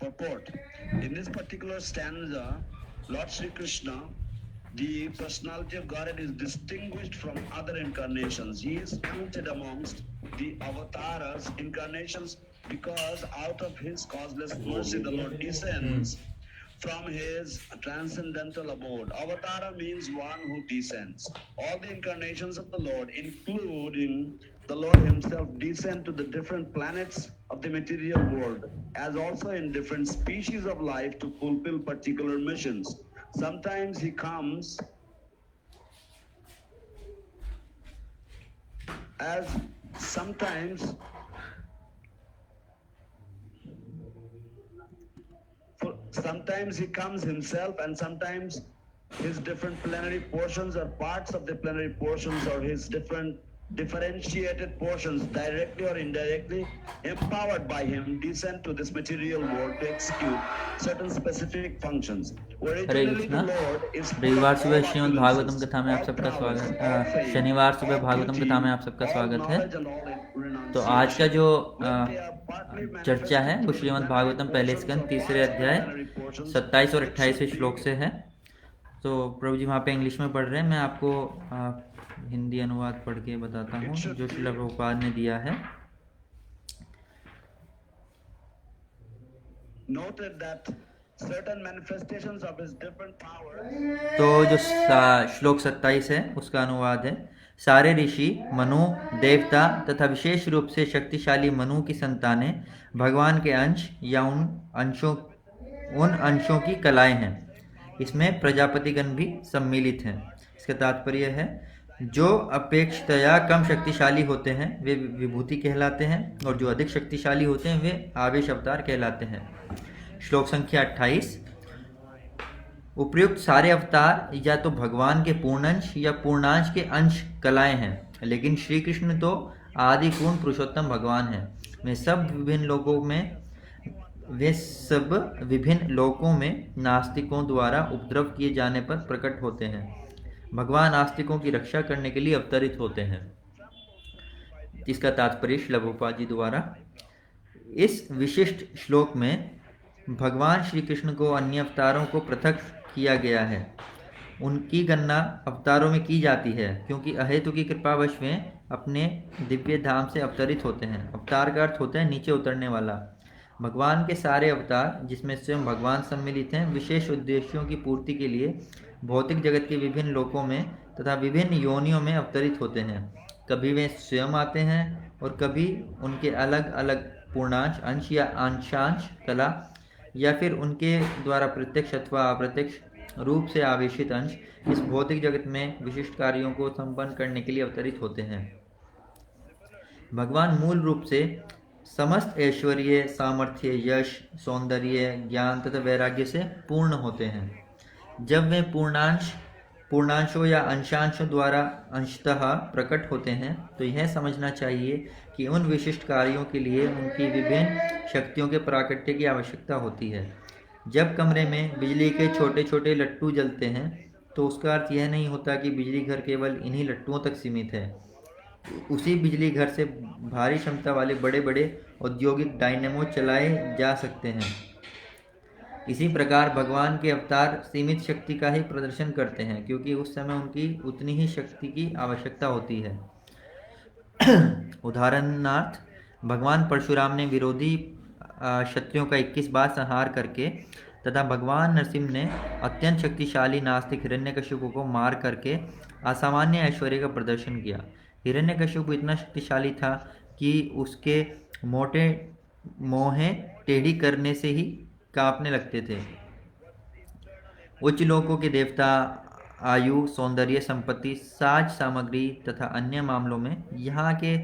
Purport. In this particular stanza, Lord Sri Krishna, the personality of Godhead, is distinguished from other incarnations. He is counted amongst the avatars, incarnations, because out of his causeless mercy, the Lord descends from his transcendental abode. Avatara means one who descends. All the incarnations of the Lord, including the Lord himself, descend to the different planets of the material world, as also in different species of life to fulfill particular missions. Sometimes he comes as sometimes sometimes he comes himself, and sometimes his different plenary portions or parts of the plenary portions or his differentiated portions, directly or indirectly empowered by him, descend to this material world to execute certain specific functions. Hare Originally Krishna. the Lord is full रविवार of सुबह all Shrimad Bhagavatam opulences, कथा में आप all सबका prowess, स्वागत, all fame, शनिवार सुबह all Bhagavatam कथा में beauty, आप सबका all स्वागत है। knowledge and all तो आज का renunciation. जो Yet they are partly चर्चा है manifested वो through the Shrimad plenary Bhagavatam पहले portions स्कंद or तीसरे parts of the अध्याय plenary portions, 27 और which 28वें should श्लोक be से है। तो प्रभु जी वहाँ पे इंग्लिश में पढ़ रहे हैं, मैं आपको हिंदी अनुवाद पढ़ के बताता हूँ जो श्रील प्रभुपाद ने दिया है। noted that certain manifestations of his different powers. तो जो श्लोक 27 है उसका अनुवाद है, सारे ऋषि, मनु, देवता तथा विशेष रूप से शक्तिशाली मनु की संतानें भगवान के अंश या उन अंशों की कलाएं हैं। इसमें प्रजापतिगण भी सम्मिलित हैं। इसका तात्पर्य है जो अपेक्षाया कम शक्तिशाली होते हैं वे विभूति कहलाते हैं और जो अधिक शक्तिशाली होते हैं वे आवेश अवतार कहलाते हैं। श्लोक संख्या 28। उपर्युक्त सारे अवतार या तो भगवान के पूर्णांश या पूर्णांश के अंश कलाएं हैं, लेकिन श्री कृष्ण तो आदि पूर्ण पुरुषोत्तम भगवान हैं। वे सब विभिन्न लोकों में नास्तिकों द्वारा उपद्रव किए जाने पर प्रकट होते हैं। भगवान नास्तिकों की रक्षा करने के लिए अवतरित होते हैं। इसका तात्पर्य श्रील प्रभुपाद जी द्वारा इस विशिष्ट श्लोक में भगवान श्री कृष्ण को अन्य अवतारों को पृथक किया गया है। उनकी गणना अवतारों में की जाती है क्योंकि अहेतु की कृपावश वे अपने दिव्य धाम से अवतरित होते हैं। अवतार का अर्थ होता है नीचे उतरने वाला। भगवान के सारे अवतार, जिसमें स्वयं भगवान सम्मिलित हैं, विशेष उद्देश्यों की पूर्ति के लिए भौतिक जगत के विभिन्न लोकों में तथा विभिन्न योनियों में अवतरित होते हैं। कभी वे स्वयं आते हैं और कभी उनके अलग अलग पूर्णांश, अंश या अंशांश कला या फिर उनके द्वारा प्रत्यक्ष अथवा अप्रत्यक्ष रूप से आवेशित अंश इस भौतिक जगत में विशिष्ट कार्यों को संपन्न करने के लिए अवतरित होते हैं। भगवान मूल रूप से समस्त ऐश्वर्य, सामर्थ्य, यश, सौंदर्य, ज्ञान तथा वैराग्य से पूर्ण होते हैं। जब वे पूर्णांशों या अंशांशों द्वारा अंशतः प्रकट होते हैं तो यह समझना चाहिए कि उन विशिष्ट कार्यों के लिए उनकी विभिन्न शक्तियों के प्राकट्य की आवश्यकता होती है। जब कमरे में बिजली के छोटे छोटे लट्टू जलते हैं तो उसका अर्थ यह नहीं होता कि बिजली घर केवल इन्हीं लट्टुओं तक सीमित है। उसी बिजली घर से भारी क्षमता वाले बड़े बड़े औद्योगिक डायनेमो चलाए जा सकते हैं। इसी प्रकार भगवान के अवतार सीमित शक्ति का ही प्रदर्शन करते हैं क्योंकि उस समय उनकी उतनी ही शक्ति की आवश्यकता होती है। उदाहरणार्थ, भगवान परशुराम ने विरोधी क्षत्रियों का 21 बार संहार करके तथा भगवान नरसिंह ने अत्यंत शक्तिशाली नास्तिक हिरण्यकशिपु को मार करके असामान्य ऐश्वर्य का प्रदर्शन किया। हिरण्यकशिपु इतना शक्तिशाली था कि उसके मोटे मोहे टेढ़ी करने से ही कांपने लगते थे। उच्च लोकों के देवता आयु, सौंदर्य, संपत्ति, साज सामग्री तथा अन्य मामलों में यहाँ के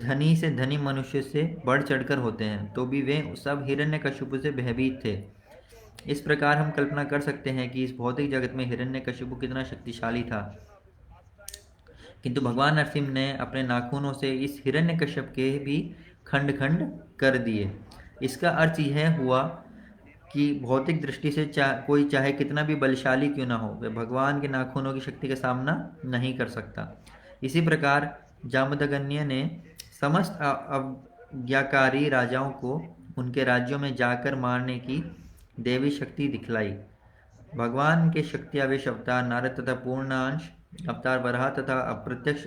धनी से धनी मनुष्य से बढ़ चढ़कर होते हैं, तो भी वे सब हिरण्यकशिपु से भयभीत थे। इस प्रकार हम कल्पना कर सकते हैं कि इस भौतिक जगत में हिरण्यकशिपु कितना शक्तिशाली था, किंतु भगवान नरसिंह ने अपने नाखूनों से इस हिरण्यकश्यप के भी खंड खंड कर दिए। इसका अर्थ यह हुआ कि भौतिक दृष्टि से कोई चाहे कितना भी बलशाली क्यों ना हो, वह भगवान के नाखूनों की शक्ति का सामना नहीं कर सकता। इसी प्रकार जामदग्नि ने समस्त अज्ञाकारी राजाओं को उनके राज्यों में जाकर मारने की देवी शक्ति दिखलाई। भगवान के शक्ति आवेश अवतार नारद तथा पूर्णांश अवतार वराह तथा अप्रत्यक्ष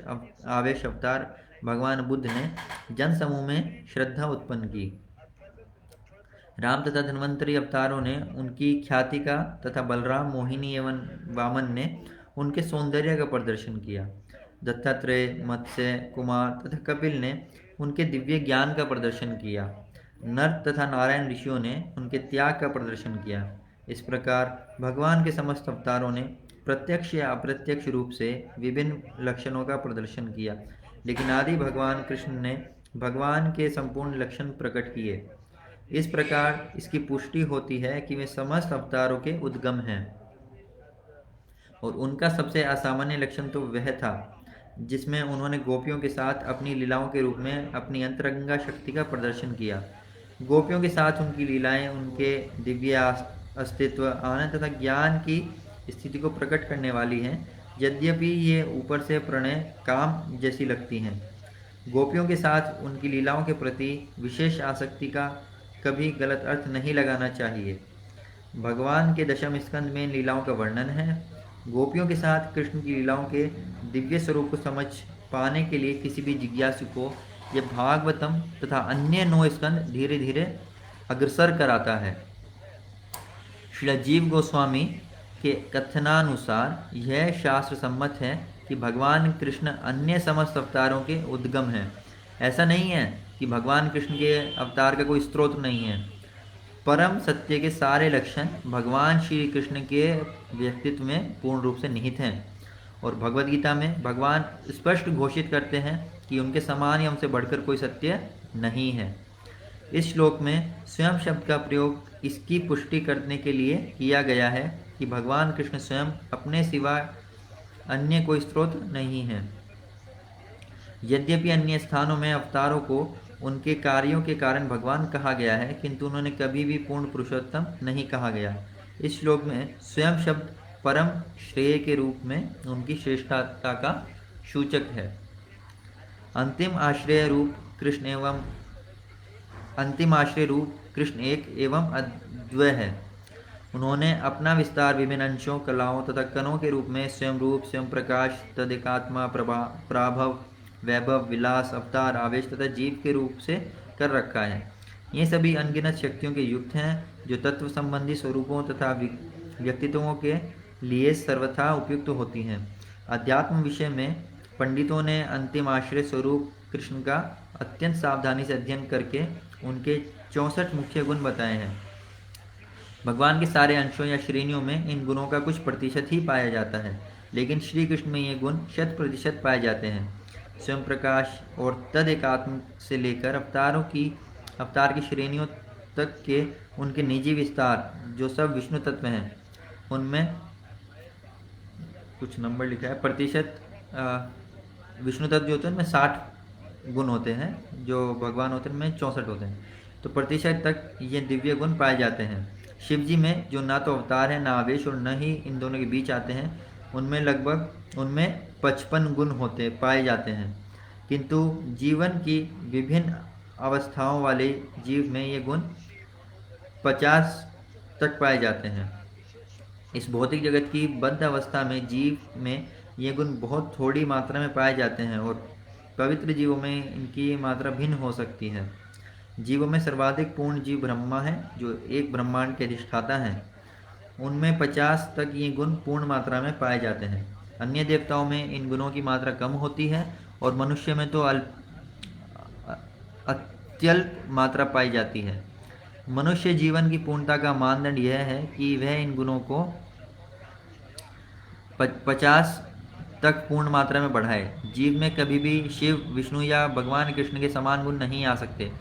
आवेश अवतार भगवान बुद्ध ने जन समूह में श्रद्धा उत्पन्न की। राम तथा धन्वंतरी अवतारों ने उनकी ख्याति का तथा बलराम, मोहिनी एवं वामन ने उनके सौंदर्य का प्रदर्शन किया। दत्तात्रेय, मत्स्य, कुमार तथा कपिल ने उनके दिव्य ज्ञान का प्रदर्शन किया। नर तथा नारायण ऋषियों ने उनके त्याग का प्रदर्शन किया। इस प्रकार भगवान के समस्त अवतारों ने प्रत्यक्ष या अप्रत्यक्ष रूप से विभिन्न लक्षणों का प्रदर्शन किया, लेकिन आदि भगवान कृष्ण ने भगवान के संपूर्ण लक्षण प्रकट किए। इस प्रकार इसकी पुष्टि होती है कि वे समस्त अवतारों के उद्गम हैं, और उनका सबसे असामान्य लक्षण तो वह था जिसमें उन्होंने गोपियों के साथ अपनी लीलाओं के रूप में अपनी अंतरंगा शक्ति का प्रदर्शन किया। गोपियों के साथ उनकी लीलाएं उनके दिव्य अस्तित्व, आनंद तथा ज्ञान की स्थिति को प्रकट करने वाली हैं, यद्यपि ये ऊपर से प्रणय काम जैसी लगती हैं। गोपियों के साथ उनकी लीलाओं के प्रति विशेष आसक्ति का कभी गलत अर्थ नहीं लगाना चाहिए। भगवान के दशम स्कंद में इन लीलाओं का वर्णन है। गोपियों के साथ कृष्ण की लीलाओं के दिव्य स्वरूप को समझ पाने के लिए किसी भी जिज्ञासु को यह भागवतम तथा अन्य 9 स्कंद धीरे धीरे अग्रसर कराता है। श्री जीव गोस्वामी के कथनानुसार यह शास्त्र सम्मत है कि भगवान कृष्ण अन्य समस्त अवतारों के उद्गम हैं। ऐसा नहीं है कि भगवान कृष्ण के अवतार का कोई स्रोत नहीं है। परम सत्य के सारे लक्षण भगवान श्री कृष्ण के व्यक्तित्व में पूर्ण रूप से निहित हैं, और भगवद गीता में भगवान स्पष्ट घोषित करते हैं कि उनके समान या उनसे बढ़कर कोई सत्य नहीं है। इस श्लोक में स्वयं शब्द का प्रयोग इसकी पुष्टि करने के लिए किया गया है कि भगवान कृष्ण स्वयं अपने सिवा अन्य कोई स्रोत नहीं है। यद्यपि अन्य स्थानों में अवतारों को उनके कार्यों के कारण भगवान कहा गया है, किंतु उन्होंने कभी भी पूर्ण पुरुषोत्तम नहीं कहा गया। इस श्लोक में स्वयं शब्द परम श्रेय के रूप में उनकी श्रेष्ठता का सूचक है। अंतिम आश्रय रूप कृष्ण एक एवं अद्वय है। उन्होंने अपना विस्तार विभिन्न अंशों, कलाओं तथा कणों के रूप में स्वयं रूप, स्वयं प्रकाश, तदेकात्मा, प्राभव, वैभव, विलास, अवतार, आवेश तथा जीव के रूप से कर रखा है। ये सभी अनगिनत शक्तियों के युक्त हैं, जो तत्व संबंधी स्वरूपों तथा व्यक्तित्वों के लिए सर्वथा उपयुक्त होती हैं। अध्यात्म विषय में पंडितों ने अंतिम आश्रय स्वरूप कृष्ण का अत्यंत सावधानी से अध्ययन करके उनके 64 मुख्य गुण बताए हैं। भगवान के सारे अंशों या श्रेणियों में इन गुणों का कुछ प्रतिशत ही पाया जाता है, लेकिन श्री कृष्ण में ये गुण 100% पाए जाते हैं। स्वयं प्रकाश और तद एकात्म से लेकर अवतार की श्रेणियों तक के उनके निजी विस्तार जो सब विष्णु तत्व हैं, उनमें कुछ नंबर लिखा है प्रतिशत। विष्णु तत्व जो होते हैं उनमें 60 गुण होते हैं, जो भगवान होते हैं उनमें 64 होते हैं, तो प्रतिशत तक ये दिव्य गुण पाए जाते हैं। शिव जी में जो ना तो अवतार है, ना आवेश और न ही इन दोनों के बीच आते हैं, उनमें 55 गुण पाए जाते हैं, किंतु जीवन की विभिन्न अवस्थाओं वाले जीव में ये गुण 50 तक पाए जाते हैं। इस भौतिक जगत की बद्ध अवस्था में जीव में ये गुण बहुत थोड़ी मात्रा में पाए जाते हैं, और पवित्र जीवों में इनकी मात्रा भिन्न हो सकती है। जीवों में सर्वाधिक पूर्ण जीव ब्रह्मा है, जो एक ब्रह्मांड के अधिष्ठाता हैं। उनमें 50 तक ये गुण पूर्ण मात्रा में पाए जाते हैं। अन्य देवताओं में इन गुणों की मात्रा कम होती है, और मनुष्य में तो अत्यल्प मात्रा पाई जाती है। मनुष्य जीवन की पूर्णता का मानदंड यह है कि वह इन गुणों को 50 तक पूर्ण मात्रा में बढ़ाए। जीव में कभी भी शिव, विष्णु या भगवान कृष्ण के समान गुण नहीं आ सकते।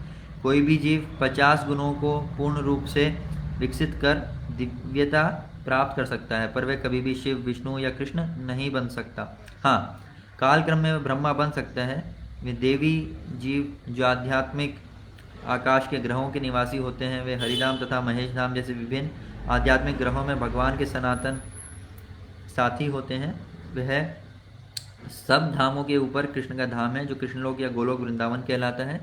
कोई भी जीव 50 गुणों को पूर्ण रूप से विकसित कर दिव्यता प्राप्त कर सकता है, पर वह कभी भी शिव, विष्णु या कृष्ण नहीं बन सकता। हाँ, कालक्रम में ब्रह्मा बन सकता है। वे देवी जीव जो आध्यात्मिक आकाश के ग्रहों के निवासी होते हैं, वे हरिधाम तथा महेश धाम जैसे विभिन्न आध्यात्मिक ग्रहों में भगवान के सनातन साथी होते हैं। वह सब धामों के ऊपर कृष्ण का धाम है, जो कृष्णलोक या गोलोक वृंदावन कहलाता है।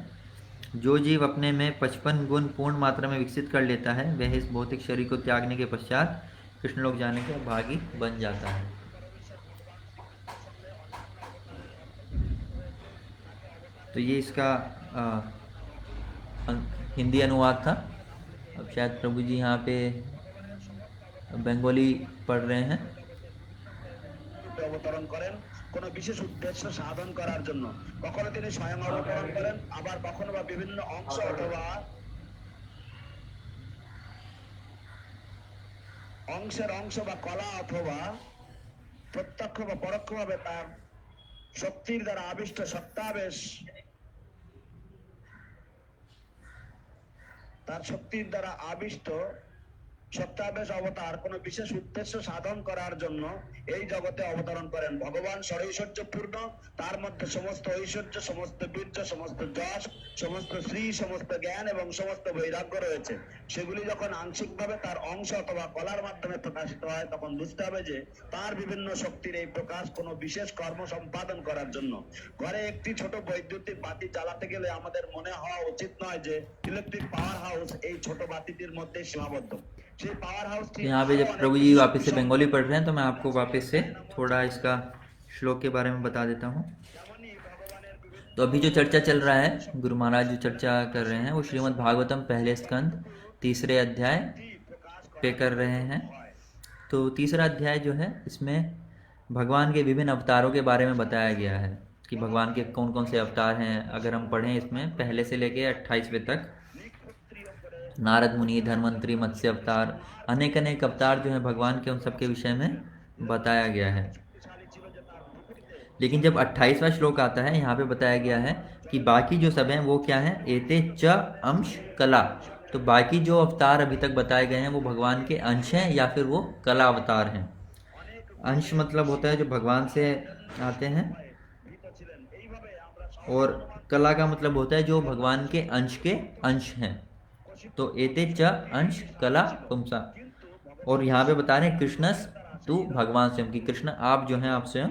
जो जीव अपने में 55 गुण पूर्ण मात्रा में विकसित कर लेता है वह इस भौतिक शरीर को त्यागने के पश्चात कृष्ण लोक जाने का भागी बन जाता है। तो ये इसका हिंदी अनुवाद था। अब शायद प्रभु जी यहाँ पे बंगाली पढ़ रहे हैं। অবতরণ করেন কোনো বিশেষ উদ্দেশ্য সাধন করার জন্য, কখনো তিনি স্বয়ং অবতরণ করেন, আবার কখনো বা বিভিন্ন অংশ অথবা অংশের অংশ বা কলা অথবা প্রত্যক্ষ বা পরোক্ষভাবে তার শক্তির দ্বারা আবিষ্ট সত্তাবেশ, তার শক্তির দ্বারা আবিষ্ট সত্তাবেশ অবতার কোনো বিশেষ উদ্দেশ্য সাধন করার জন্য এই জগতে অবতরণ করেন। ভগবান ষড়ৈশ্বর্যপূর্ণ, তার মধ্যে সমস্ত ঐশ্বর্য, সমস্ত বীর্য, সমস্ত যশ, সমস্ত শ্রী, সমস্ত জ্ঞান এবং সমস্ত বৈরাগ্য রয়েছে। সেগুলি যখন আংশিকভাবে তার অংশ অথবা কলার মাধ্যমে প্রকাশিত হয় তখন বুঝতে হবে যে তার বিভিন্ন শক্তির এই প্রকাশ কোনো বিশেষ কর্ম সম্পাদন করার জন্য। ঘরে একটি ছোট বৈদ্যুতিক বাতি জ্বালাতে গেলে আমাদের মনে হওয়া উচিত নয় যে ইলেকট্রিক পাওয়ার হাউস এই ছোট বাতিটির মধ্যে সীমাবদ্ধ। यहाँ पे जब प्रभु जी वापस से बंगाली पढ़ रहे हैं तो मैं आपको वापस से थोड़ा इसका श्लोक के बारे में बता देता हूँ। तो अभी जो चर्चा चल रहा है, गुरु महाराज जो चर्चा कर रहे हैं वो श्रीमद् भागवतम पहले स्कंद 3 अध्याय पे कर रहे हैं। तो 3 अध्याय जो है इसमें भगवान के विभिन्न अवतारों के बारे में बताया गया है कि भगवान के कौन कौन से अवतार हैं। अगर हम पढ़ें इसमें पहले से लेके 28वें तक नारद मुनि, धन्वंतरी, मत्स्य अवतार, अनेक अनेक अवतार जो हैं भगवान के, उन सब के विषय में बताया गया है। लेकिन जब 28वां श्लोक आता है यहाँ पे बताया गया है कि बाकी जो सब हैं वो क्या हैं, एते च अंश कला। तो बाकी जो अवतार अभी तक बताए गए हैं वो भगवान के अंश हैं या फिर वो कला अवतार हैं। अंश मतलब होता है जो भगवान से आते हैं, और कला का मतलब होता है जो भगवान के अंश हैं। तो एते च अंश कला पुंसा। और यहाँ पे बता रहे हैं कृष्णस तू भगवान स्वयं, की कृष्ण आप जो हैं आप स्वयं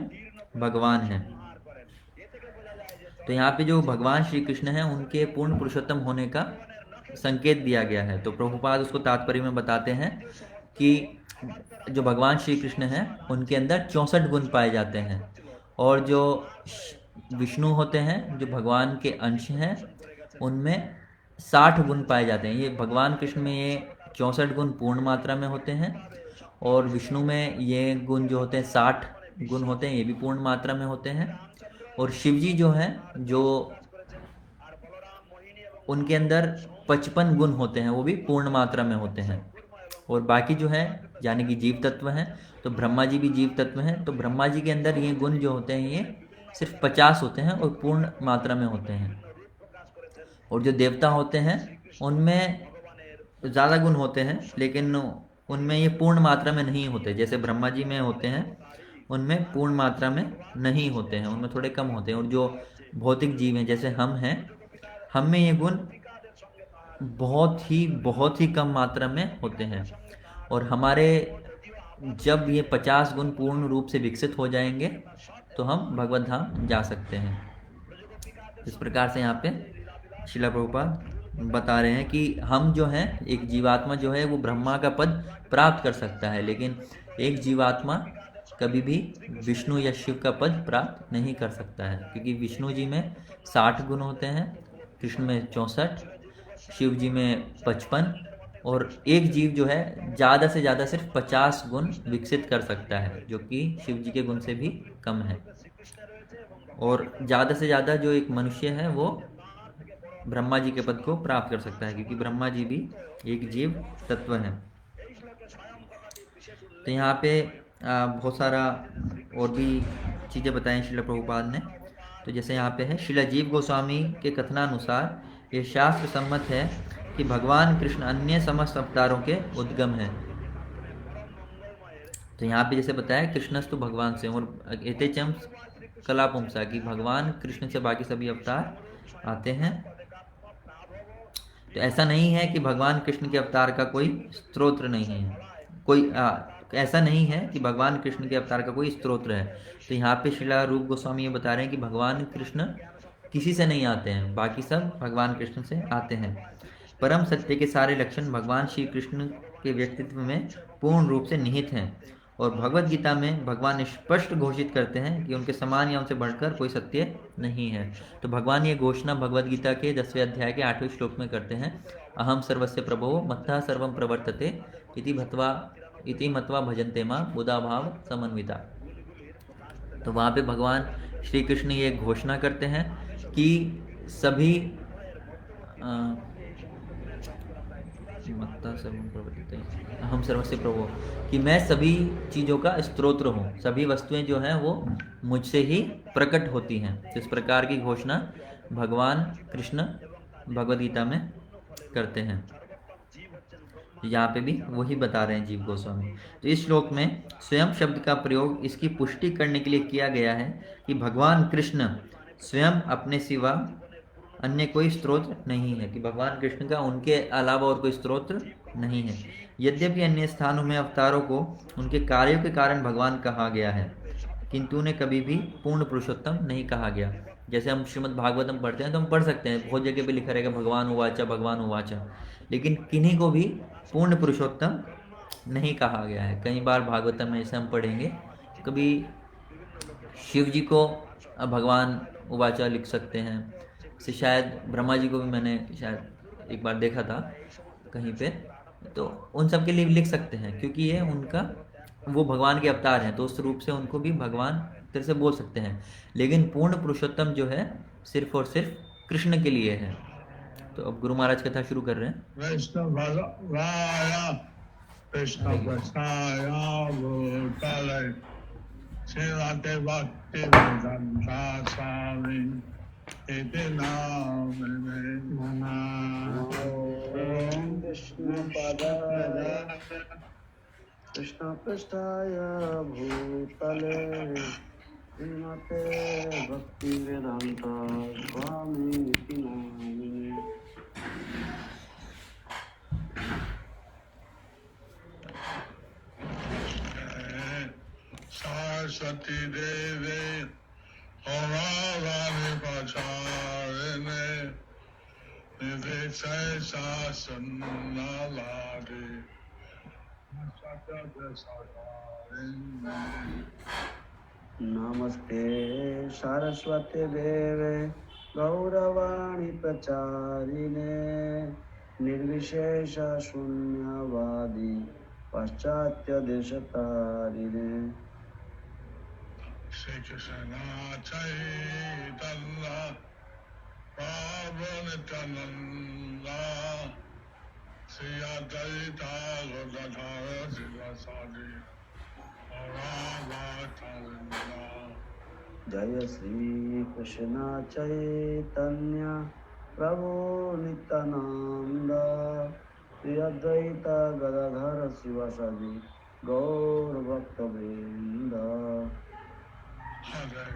भगवान हैं। तो यहाँ पे जो भगवान श्री कृष्ण हैं उनके पूर्ण पुरुषोत्तम होने का संकेत दिया गया है। तो प्रभुपाद उसको तात्पर्य में बताते हैं कि जो भगवान श्री कृष्ण हैं उनके अंदर 64 गुण पाए जाते हैं, और जो विष्णु होते हैं जो भगवान के अंश हैं उनमें 60 गुण पाए जाते हैं। ये भगवान कृष्ण में ये 64 गुण पूर्ण मात्रा में होते हैं, और विष्णु में ये गुण जो होते हैं 60 गुण होते हैं, ये भी पूर्ण मात्रा में होते हैं। और शिव जी जो हैं जो उनके अंदर 55 गुण होते हैं, वो भी पूर्ण मात्रा में होते हैं। और बाकी जो है यानी कि जीव तत्व हैं, तो ब्रह्मा जी भी जीव तत्व हैं। तो ब्रह्मा जी के अंदर ये गुण जो होते हैं ये सिर्फ 50 होते हैं और पूर्ण मात्रा में होते हैं। और जो देवता होते हैं उनमें ज़्यादा गुण होते हैं, लेकिन उनमें ये पूर्ण मात्रा में नहीं होते। जैसे ब्रह्मा जी में होते हैं उनमें पूर्ण मात्रा में नहीं होते हैं, उनमें थोड़े कम होते हैं। और जो भौतिक जीव हैं जैसे हम हैं, हम में ये गुण बहुत ही कम मात्रा में होते हैं। और हमारे जब ये 50 गुण पूर्ण रूप से विकसित हो जाएंगे तो हम भगवत धाम जा सकते हैं। इस प्रकार से यहाँ पे श्रीला प्रभुपाद बता रहे हैं कि हम जो हैं, एक जीवात्मा जो है वो ब्रह्मा का पद प्राप्त कर सकता है, लेकिन एक जीवात्मा कभी भी विष्णु या शिव का पद प्राप्त नहीं कर सकता है, क्योंकि विष्णु जी में 60 गुण होते हैं, कृष्ण में 64, शिव जी में 55, और एक जीव जो है ज़्यादा से ज़्यादा सिर्फ 50 गुण विकसित कर सकता है, जो कि शिव जी के गुण से भी कम है। और ज़्यादा से ज़्यादा जो एक मनुष्य है वो ब्रह्मा जी के पद को प्राप्त कर सकता है, क्योंकि ब्रह्मा जी भी एक जीव तत्व है। तो यहाँ पे बहुत सारा और भी चीज़ें बताएं श्रीला प्रभुपाद ने। तो जैसे यहाँ पे है, श्रीला जीव गोस्वामी के कथनानुसार ये शास्त्र सम्मत है कि भगवान कृष्ण अन्य समस्त अवतारों के उद्गम हैं। तो यहाँ पे जैसे बताया कृष्णस्तु भगवान से, और एतेचम कला पुंसा कि भगवान कृष्ण से बाकी सभी अवतार आते हैं। तो ऐसा नहीं है कि भगवान कृष्ण के अवतार का कोई स्तोत्र नहीं है, ऐसा नहीं है कि भगवान कृष्ण के अवतार का कोई स्तोत्र है। तो यहाँ पे श्रीला रूप गोस्वामी ये बता रहे हैं कि भगवान कृष्ण किसी से नहीं आते हैं, बाकी सब भगवान कृष्ण से आते हैं। परम सत्य के सारे लक्षण भगवान श्री कृष्ण के व्यक्तित्व में पूर्ण रूप से निहित हैं और भगवत गीता में भगवान स्पष्ट घोषित करते हैं कि उनके समान या उनसे बढ़कर कोई सत्य नहीं है। तो भगवान ये घोषणा भगवत गीता के 10वें अध्याय के 8वें श्लोक में करते हैं, अहम सर्वस्य प्रभो मत्तः सर्वं प्रवर्तते इति मत्वा भजन्ते मां बुधा भाव समन्विता। तो वहाँ पे भगवान श्री कृष्ण ये घोषणा करते हैं कि सभी हम सर्वस्य प्रभु, कि मैं सभी चीज़ों का स्तोत्र हूँ, सभी वस्तुएं जो हैं वो मुझसे ही प्रकट होती हैं। तो इस प्रकार की घोषणा भगवान कृष्ण भगवद गीता में करते हैं। यहाँ पे भी वही बता रहे हैं जीव गोस्वामी। तो इस श्लोक में स्वयं शब्द का प्रयोग इसकी पुष्टि करने के लिए किया गया है कि भगवान कृष्ण स्वयं अपने सिवा अन्य कोई स्तोत्र नहीं है, कि भगवान कृष्ण का उनके अलावा और कोई स्तोत्र नहीं है। यद्यपि अन्य स्थानों में अवतारों को उनके कार्यों के कारण भगवान कहा गया है, किंतु उन्हें कभी भी पूर्ण पुरुषोत्तम नहीं कहा गया। जैसे हम श्रीमद् भागवतम पढ़ते हैं तो हम पढ़ सकते हैं, बहुत जगह पे लिखा रहेगा भगवान उवाचा, लेकिन किन्हीं को भी पूर्ण पुरुषोत्तम नहीं कहा गया है। कई बार भागवतम में जैसे हम पढ़ेंगे, कभी शिव जी को भगवान उवाचा लिख सकते हैं, से शायद ब्रह्मा जी को भी मैंने शायद एक बार देखा था कहीं पे, तो उन सब के लिए लिख सकते हैं क्योंकि ये उनका वो भगवान के अवतार हैं, तो उस रूप से उनको भी भगवान तरह से बोल सकते हैं। लेकिन पूर्ण पुरुषोत्तम जो है सिर्फ और सिर्फ कृष्ण के लिए है। तो अब गुरु महाराज कथा शुरू कर रहे हैं। कृष्ण पृष्ठाय भूतले श्रीमते भक्ति वेदांत स्वामी नामिने। सरस्वती देवी औरावाणी प्रचारिणे निर्विशेष शासनालादि नमस्ते सरस्वती देवे गौरवाणी प्रचारिणे निर्विशेष शून्यवादी पाश्चात्य देशतारिणे। श्री कृष्ण चैतन्य प्रभु नित्यानंद श्री अद्वैता गदाधर शिवासादि जय श्री कृष्ण चैतन्य प्रभु नित्यानंद श्री अद्वैता गदाधर शिवासादि गौर भक्तवृंद। हरे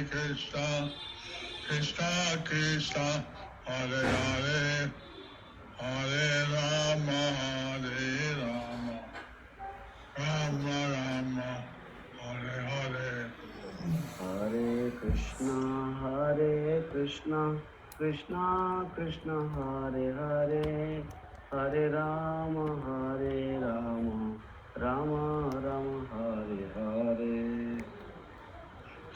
कृष्ण कृष्ण कृष्ण हरे हरे हरे राम राम राम हरे हरे। हरे कृष्ण कृष्ण कृष्ण हरे हरे हरे राम राम राम हरे हरे।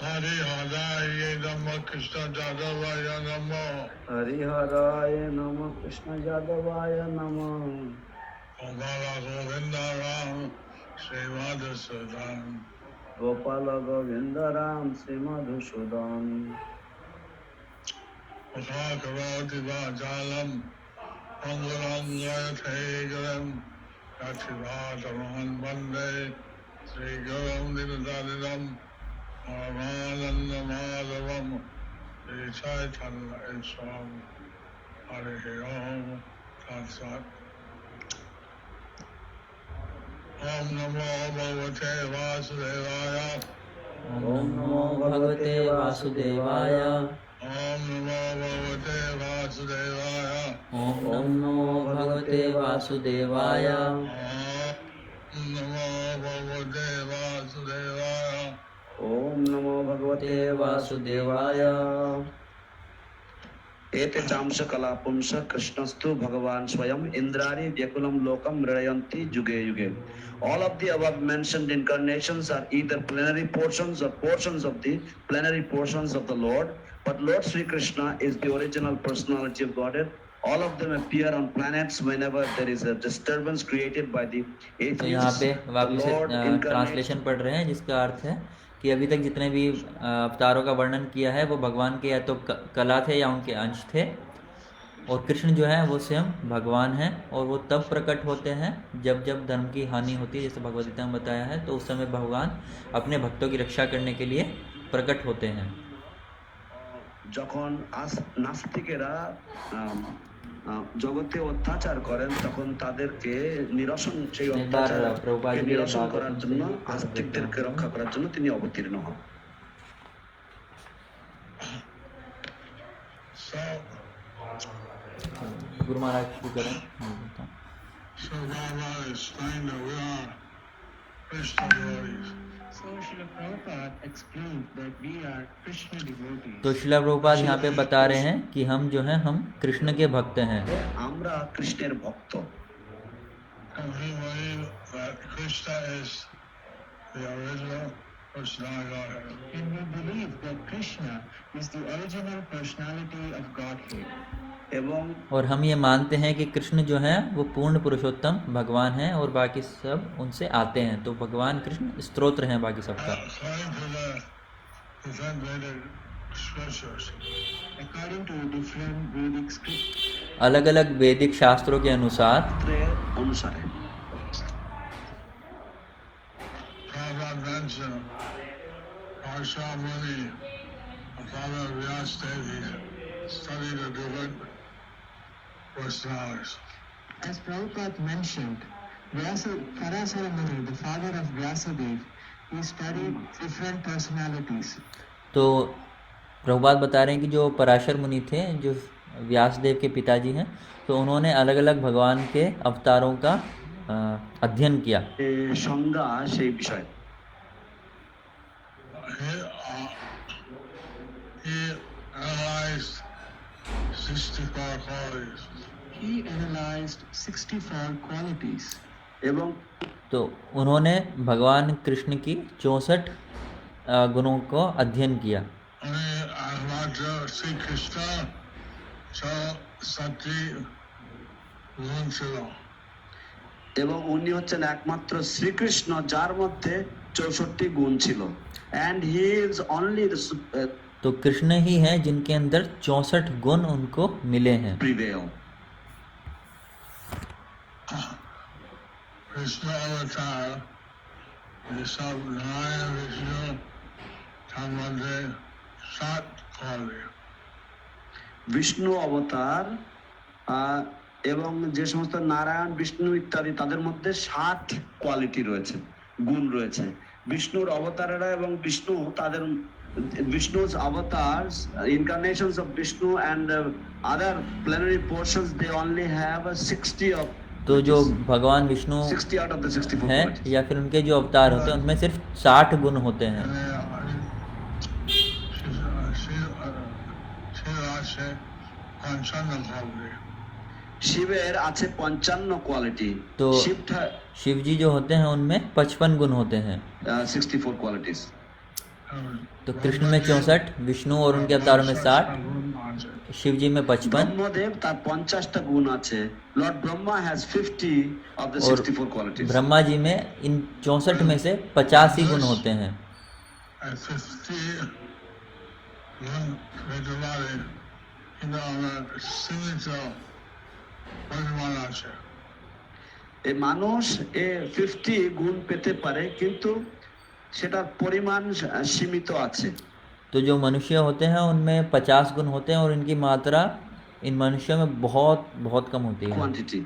हरिहराय नमः कृष्ण जादवाय नमः हरिहराय नमः कृष्ण जादवाय नमः। गोपाल गोविंद राम श्री मधुसूदन गोपाल गोविंद राम श्री मधुसूदन। करोति वाचालम अंगुरंगयथैगरम कक्षिवातमहं वन्दे श्री गुरुं दीनदारिणं परमानंद माधवम श्री चैतन्य ईश्वरं। हरिः ओम तत्सत्। ओम नमो भगवते वासुदेवाय ओम नमो भगवते वासुदेवाय ओम नमो भगवते वासुदेवाय ओम नमो भगवते वासुदेवाय ओम नमो भगवते वासुदेवाय ओम नमो भगवते भगवते वासुदेवाय। एते चांश कला पुंस कृष्णस्तु भगवान स्वयं इंद्राणी व्यकुलम लोकम मृडयन्ति जुगे युगे. All of the above mentioned incarnations are either plenary portions or portions of the plenary portions of the Lord, but Lord Sri Krishna is the original personality of Godhead. All of them appear on planets whenever there is a disturbance created by the तो यहाँ atheists. पे The वापस Lord incarnates. Translation पढ़ रहे हैं, जिसका अर्थ है कि अभी तक जितने भी अवतारों का वर्णन किया है वो भगवान के या तो कला थे या उनके अंश थे, और कृष्ण जो है वो स्वयं भगवान हैं, और वो तब प्रकट होते हैं जब जब धर्म की हानि होती है, जैसे भगवद गीता में बताया है, तो उस समय भगवान अपने भक्तों की रक्षा करने के लिए प्रकट होते हैं। যখন নাস্তিকেরা জগতে অত্যাচার করেন তখন তাদেরকে নিরসন সেই অত্যাচারকে নিরসন করার জন্য আস্তিকদেরকে রক্ষা করার জন্য তিনি অবতীর্ণ হন। गुरु महाराज शुरू करें। So Baba explained that we are Krishna devotees. So Srila Prabhupada explained that we are Krishna devotees. तो श्रीला प्रभुपाद यहाँ पे बता रहे हैं कि हम जो हैं हम कृष्ण के भक्त हैं। আমরা কৃষ্ণের ভক্ত। And we believe that Krishna is the original personality of Godhead. And we believe that Krishna is the original personality of Godhead. এবং और हम ये मानते हैं कि कृष्ण जो है वो पूर्ण पुरुषोत्तम भगवान हैं और बाकी सब उनसे आते हैं, तो भगवान कृष्ण स्तोत्र हैं बाकी सबका। अलग अलग वैदिक शास्त्रों के अनुसार As Prabhupada mentioned, Parasara Muni, the father of Vyasadeva, he studied different personalities. तो प्रभुपाद बता रहे हैं कि जो पराशर मुनि थे, जो व्यासदेव के पिताजी हैं, तो उन्होंने अलग अलग भगवान के अवतारों का अध्ययन किया। संज्ञा সেই বিষয় He analyzed 64 qualities. এবং तो उन्होंने भगवान कृष्ण की 64 गुणों को अध्ययन किया। এবং উনি হচ্ছেন একমাত্র শ্রীকৃষ্ণ যার মধ্যে 64 গুণ ছিল। And he is only the तो कृष्ण ही हैं जिनके अंदर 64 गुण उनको मिले हैं। prevail. Krishna avatar ये सब नारायण विष्णु संबंधे 7 क्वालिटी। विष्णु अवतार এবং যে সমস্ত নারায়ণ বিষ্ণু ইত্যাদি তাদের মধ্যে 7 কোয়ালিটি রয়েছে, গুণ রয়েছে। বিষ্ণুর অবতারেরা এবং বিষ্ণু তাদের Vishnu's avatars, incarnations of Vishnu and other plenary portions, they only have 60 of तो जो भगवान विष्णु 60 out of the 64 हैं या फिर उनके जो अवतार होते हैं उनमें सिर्फ 60 गुण होते हैं। शिवेर আছে 55 क्वालिटी, तो शिव जी जो होते हैं उनमें 55 गुण होते हैं, 64 क्वालिटीज। तो कृष्ण में 64, विष्णु और उनके अवतारों में 60, शिव जी में 55। ब्रह्मदेव तार 50টা গুণ আছে। Lord Brahma has 50 of the 64 qualities। Brahma ji में इन 64 में से 50 ही गुण होते हैं। এই মানুষ 50 গুণ পেতে পারে, কিন্তু সেটার পরিমাণ সীমিত আছে। तो जो मनुष्य होते हैं उनमें 50 गुण होते हैं और इनकी मात्रा इन मनुष्यों में बहुत बहुत कम होती है। Quantity.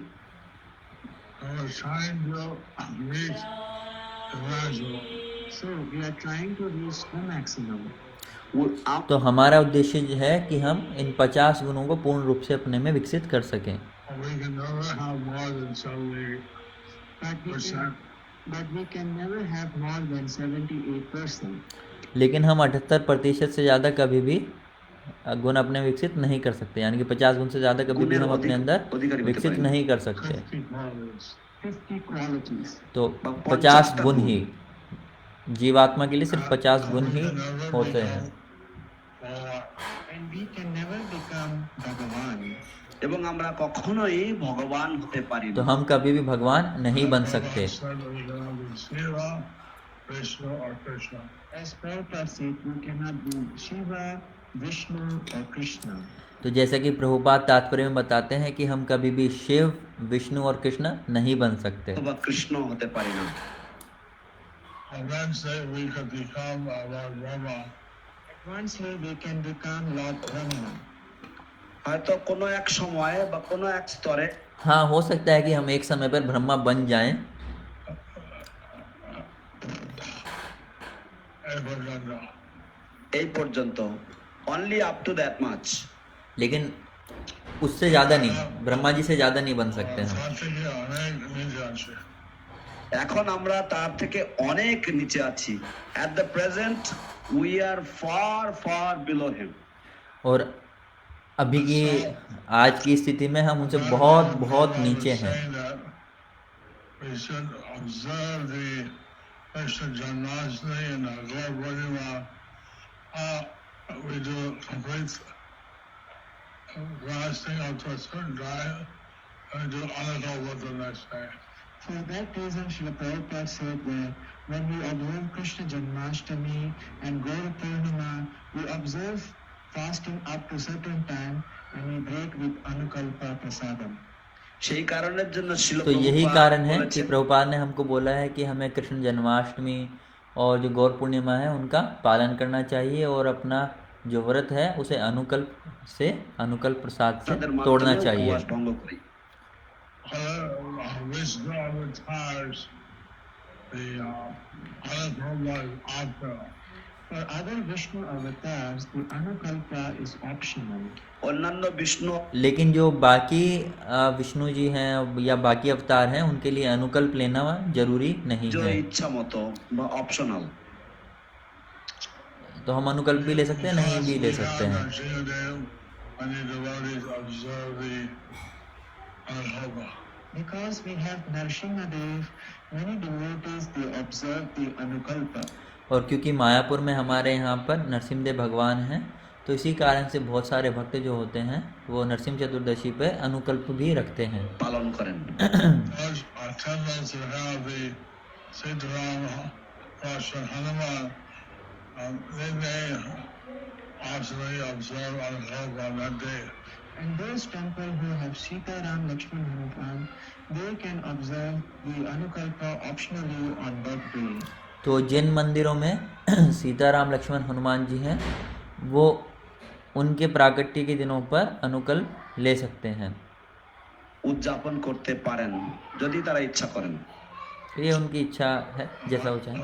So we are trying to reach the maximum. तो हमारा उद्देश्य है कि हम इन 50 गुणों को पूर्ण रूप से अपने में विकसित कर सकें। But we can never have more than 78%. लेकिन हम 78% से ज़्यादा कभी भी गुण अपने विकसित नहीं कर सकते, यानी कि 50 गुण से ज़्यादा कभी भी गुणेर हम अपने अंदर अधिकारी होते विकसित पारी ना। नहीं कर सकते। 50 qualities, 50 qualities. तो বা 50 50টা गुण গুণ। ही जीवात्मा के लिए सिर्फ 50 गुण We ही can never होते हैं। become Bhagavan. And we can never become Bhagavan. এবং আমরা কখনোই ভগবান হতে পারি तो না। हम कभी भी भगवान नहीं बन सकते। Bhagavan said that we cannot be Shiva, Vishnu, or Krishna. As Prabhupada said, we cannot be Shiva, Vishnu, or Krishna. तो जैसा कि प्रभुपाद तात्पर्य में बताते हैं कि हम कभी भी शिव, विष्णु और कृष्ण नहीं बन सकते। অথবা কৃষ্ণ হতে পারি না। Eventually we could become Lord Brahma. Eventually we can become Lord Brahma. হয়তো কোনো এক সময়ে বা কোনো এক স্তরে हाँ, हो सकता है कि हम एक समय पर ब्रह्मा बन जाएं, এই পর্যন্ত only up to that much। लेकिन उससे ज़्यादा नहीं, ब्रह्मा जी से ज़्यादा नहीं बन सकते हम। এখন আমরা তার থেকে অনেক নিচে আছি। at the present we are far far below him। और अभी की आज की स्थिति में हम उनसे बहुत बहुत नीचे हैं। We should observe the Krishna Janmashtami and the Gaur Purnima. We do complete fasting up to a certain time and do Anakalpa the next day. For that reason, Srila Prabhupada said that when we observe Krishna Janmashtami and Gaur Purnima, we observe fasting up to a certain time and we break with Anukalpa Prasadam. সেই কারণের জন্য শিল तो यही कारण है कि प्रभुपाद ने हमको बोला है कि हमें कृष्ण जन्माष्टमी और जो गौर पूर्णिमा है उनका पालन करना चाहिए और अपना जो व्रत है उसे अनुकल्प प्रसाद से तोड़ना चाहिए। ভঙ্গ করি। Vishnu avatars, the Anukalpa is optional. For other Vishnu avatars, the Anukalpa is optional. অন্যান্য বিষ্ণু लेकिन जो बाकी विष्णु जी हैं या बाकी अवतार हैं उनके लिए अनुकल्प लेना जरूरी नहीं जो है। इच्छा मतो বা অপশনাল। तो हम अनुकल्प भी ले सकते हैं, नहीं भी ले सकते हैं। Because we have Narasimha Dev, many devotees they observe the Anukalpa. और क्योंकि मायापुर में हमारे यहाँ पर नरसिम्हदेव भगवान हैं, तो इसी कारण से बहुत सारे भक्त जो होते हैं वो नरसिम्ह चतुर्दशी पे अनुकल्प भी रखते हैं, পালন করেন। And those temples who have Sita, Ram, Lakshman, Hanuman, they can observe the Anukalpa optionally on that day. तो जिन मंदिरों में सीताराम लक्ष्मण हनुमान जी हैं वो उनके प्राकट्य के दिनों पर अनुकल्प ले सकते हैं, উদযাপন করতে পারেন যদি তারা ইচ্ছা করেন। ये उनकी इच्छा है, जैसा वो चाहे।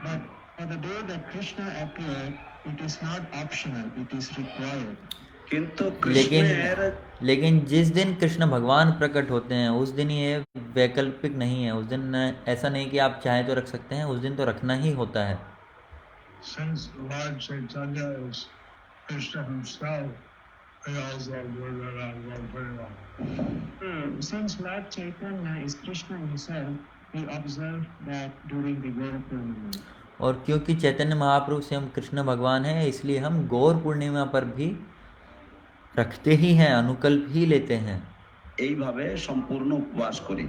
But for the day that Krishna appeared, it is not optional, it is required. কিন্তু কৃষ্ণের लेकिन जिस दिन कृष्ण भगवान प्रकट होते हैं उस दिन ये वैकल्पिक नहीं है, उस दिन ऐसा नहीं कि आप चाहे तो रख सकते हैं, उस दिन तो रखना ही होता है। Since Lord Chaitanya is Krishna himself, he also observed that on Gaur Purnima. Since Lord Chaitanya is Krishna himself, he observed that during the Gaur Purnima. और क्योंकि चैतन्य महाप्रभु स्वयं कृष्ण भगवान है, इसलिए हम गौर पूर्णिमा पर भी रखते ही हैं, अनुकल्प ही लेते हैं। এইভাবে সম্পূর্ণ উপবাস করি।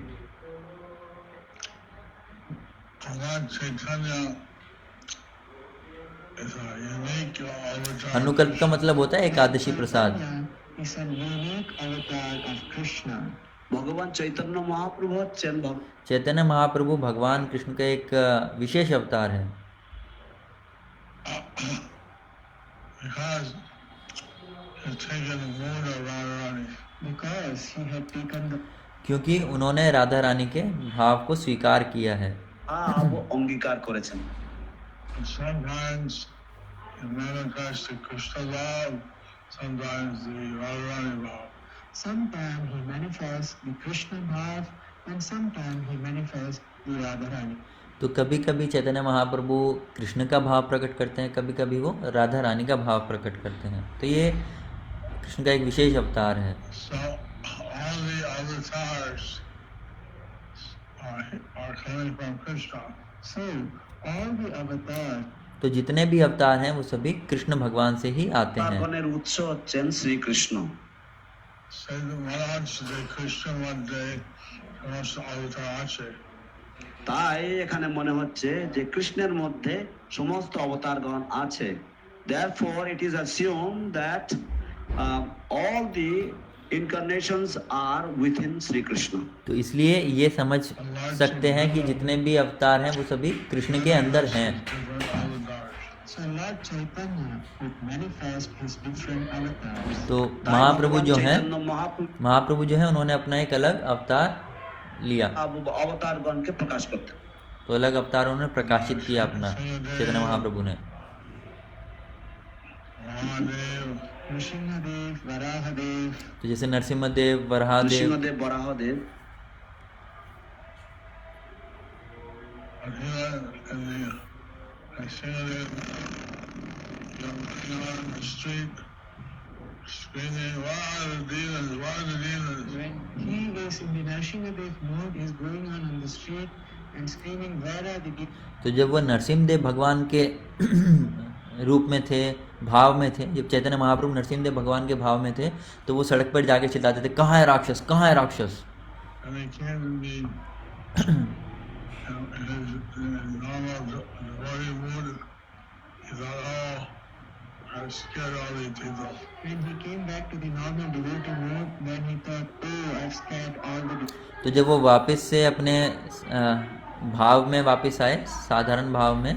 अनुकल्प का मतलब होता है एकादशी प्रसाद। ভগবান চৈতন্য মহাপ্রভু হচ্ছেন चैतन्य महाप्रभु भगवान कृष्ण का एक विशेष अवतार है। क्योंकि उन्होंने राधा रानी के भाव को स्वीकार किया है। अंगीकार করেছেন। Sometimes you manifest the Krishna love, sometimes the Radharani love. Sometimes he manifests the Krishna Bhav and sometimes he manifests the Radharani. तो कभी कभी चैतन्य महाप्रभु कृष्ण का भाव प्रकट करते हैं, कभी कभी वो राधा रानी का भाव प्रकट करते हैं। तो ये कृष्ण का एक विशेष अवतार है। So all the avatars are coming from Krishna. So all the avatars. तो जितने भी अवतार हैं वो सभी कृष्ण भगवान से ही आते हैं। अवतारगणের উৎস হচ্ছেন Shrikrishna. So the Maharaj the Krishna one day সমস্ত অবতার আছে। তাই এখানে মনে হচ্ছে যে কৃষ্ণের মধ্যে সমস্ত অবতারগণ আছে। Therefore it is assumed that all the incarnations are within Sri Krishna. तो इसलिए ये समझ सकते हैं कि जितने भी अवतार हैं वो सभी कृष्ण के अंदर हैं। So Lord Chaitanya would manifest his different avatars. तो महाप्रभु जो हैं, महाप्रभु जो है उन्होंने अपना एक अलग अवतार लिया। अब अवतारगण के प्रकाश करते हैं। तो अलग अवतार उन्होंने प्रकाशित किया अपना चैतन्य महाप्रभु ने। नृसिंहदेव, वराहदेव। तो जैसे Narasimhadeva, Varahadev, Nrisimhadeva, Varahadev. Screaming, "Why the demons? Why the demons?" When he is in the Nrsimhadev mode, he is going on the street and screaming, "Where are the demons?" तो जब वह नरसिम्हदेव भगवान के रूप में थे, भाव में थे, जब चैतन्य महाप्रभु नरसिम्हदेव भगवान के भाव में थे, तो वो सड़क पर जाके चिल्लाते थे, कहाँ है राक्षस, कहाँ है राक्षस। And they came to me, his normal devotee mood, he thought, "Oh, I scared all these people." When he came back to the normal devotee mood, then he thought, "Oh, I've scared all the." तो जब वो वापस से अपने भाव में वापस आए, साधारण भाव में,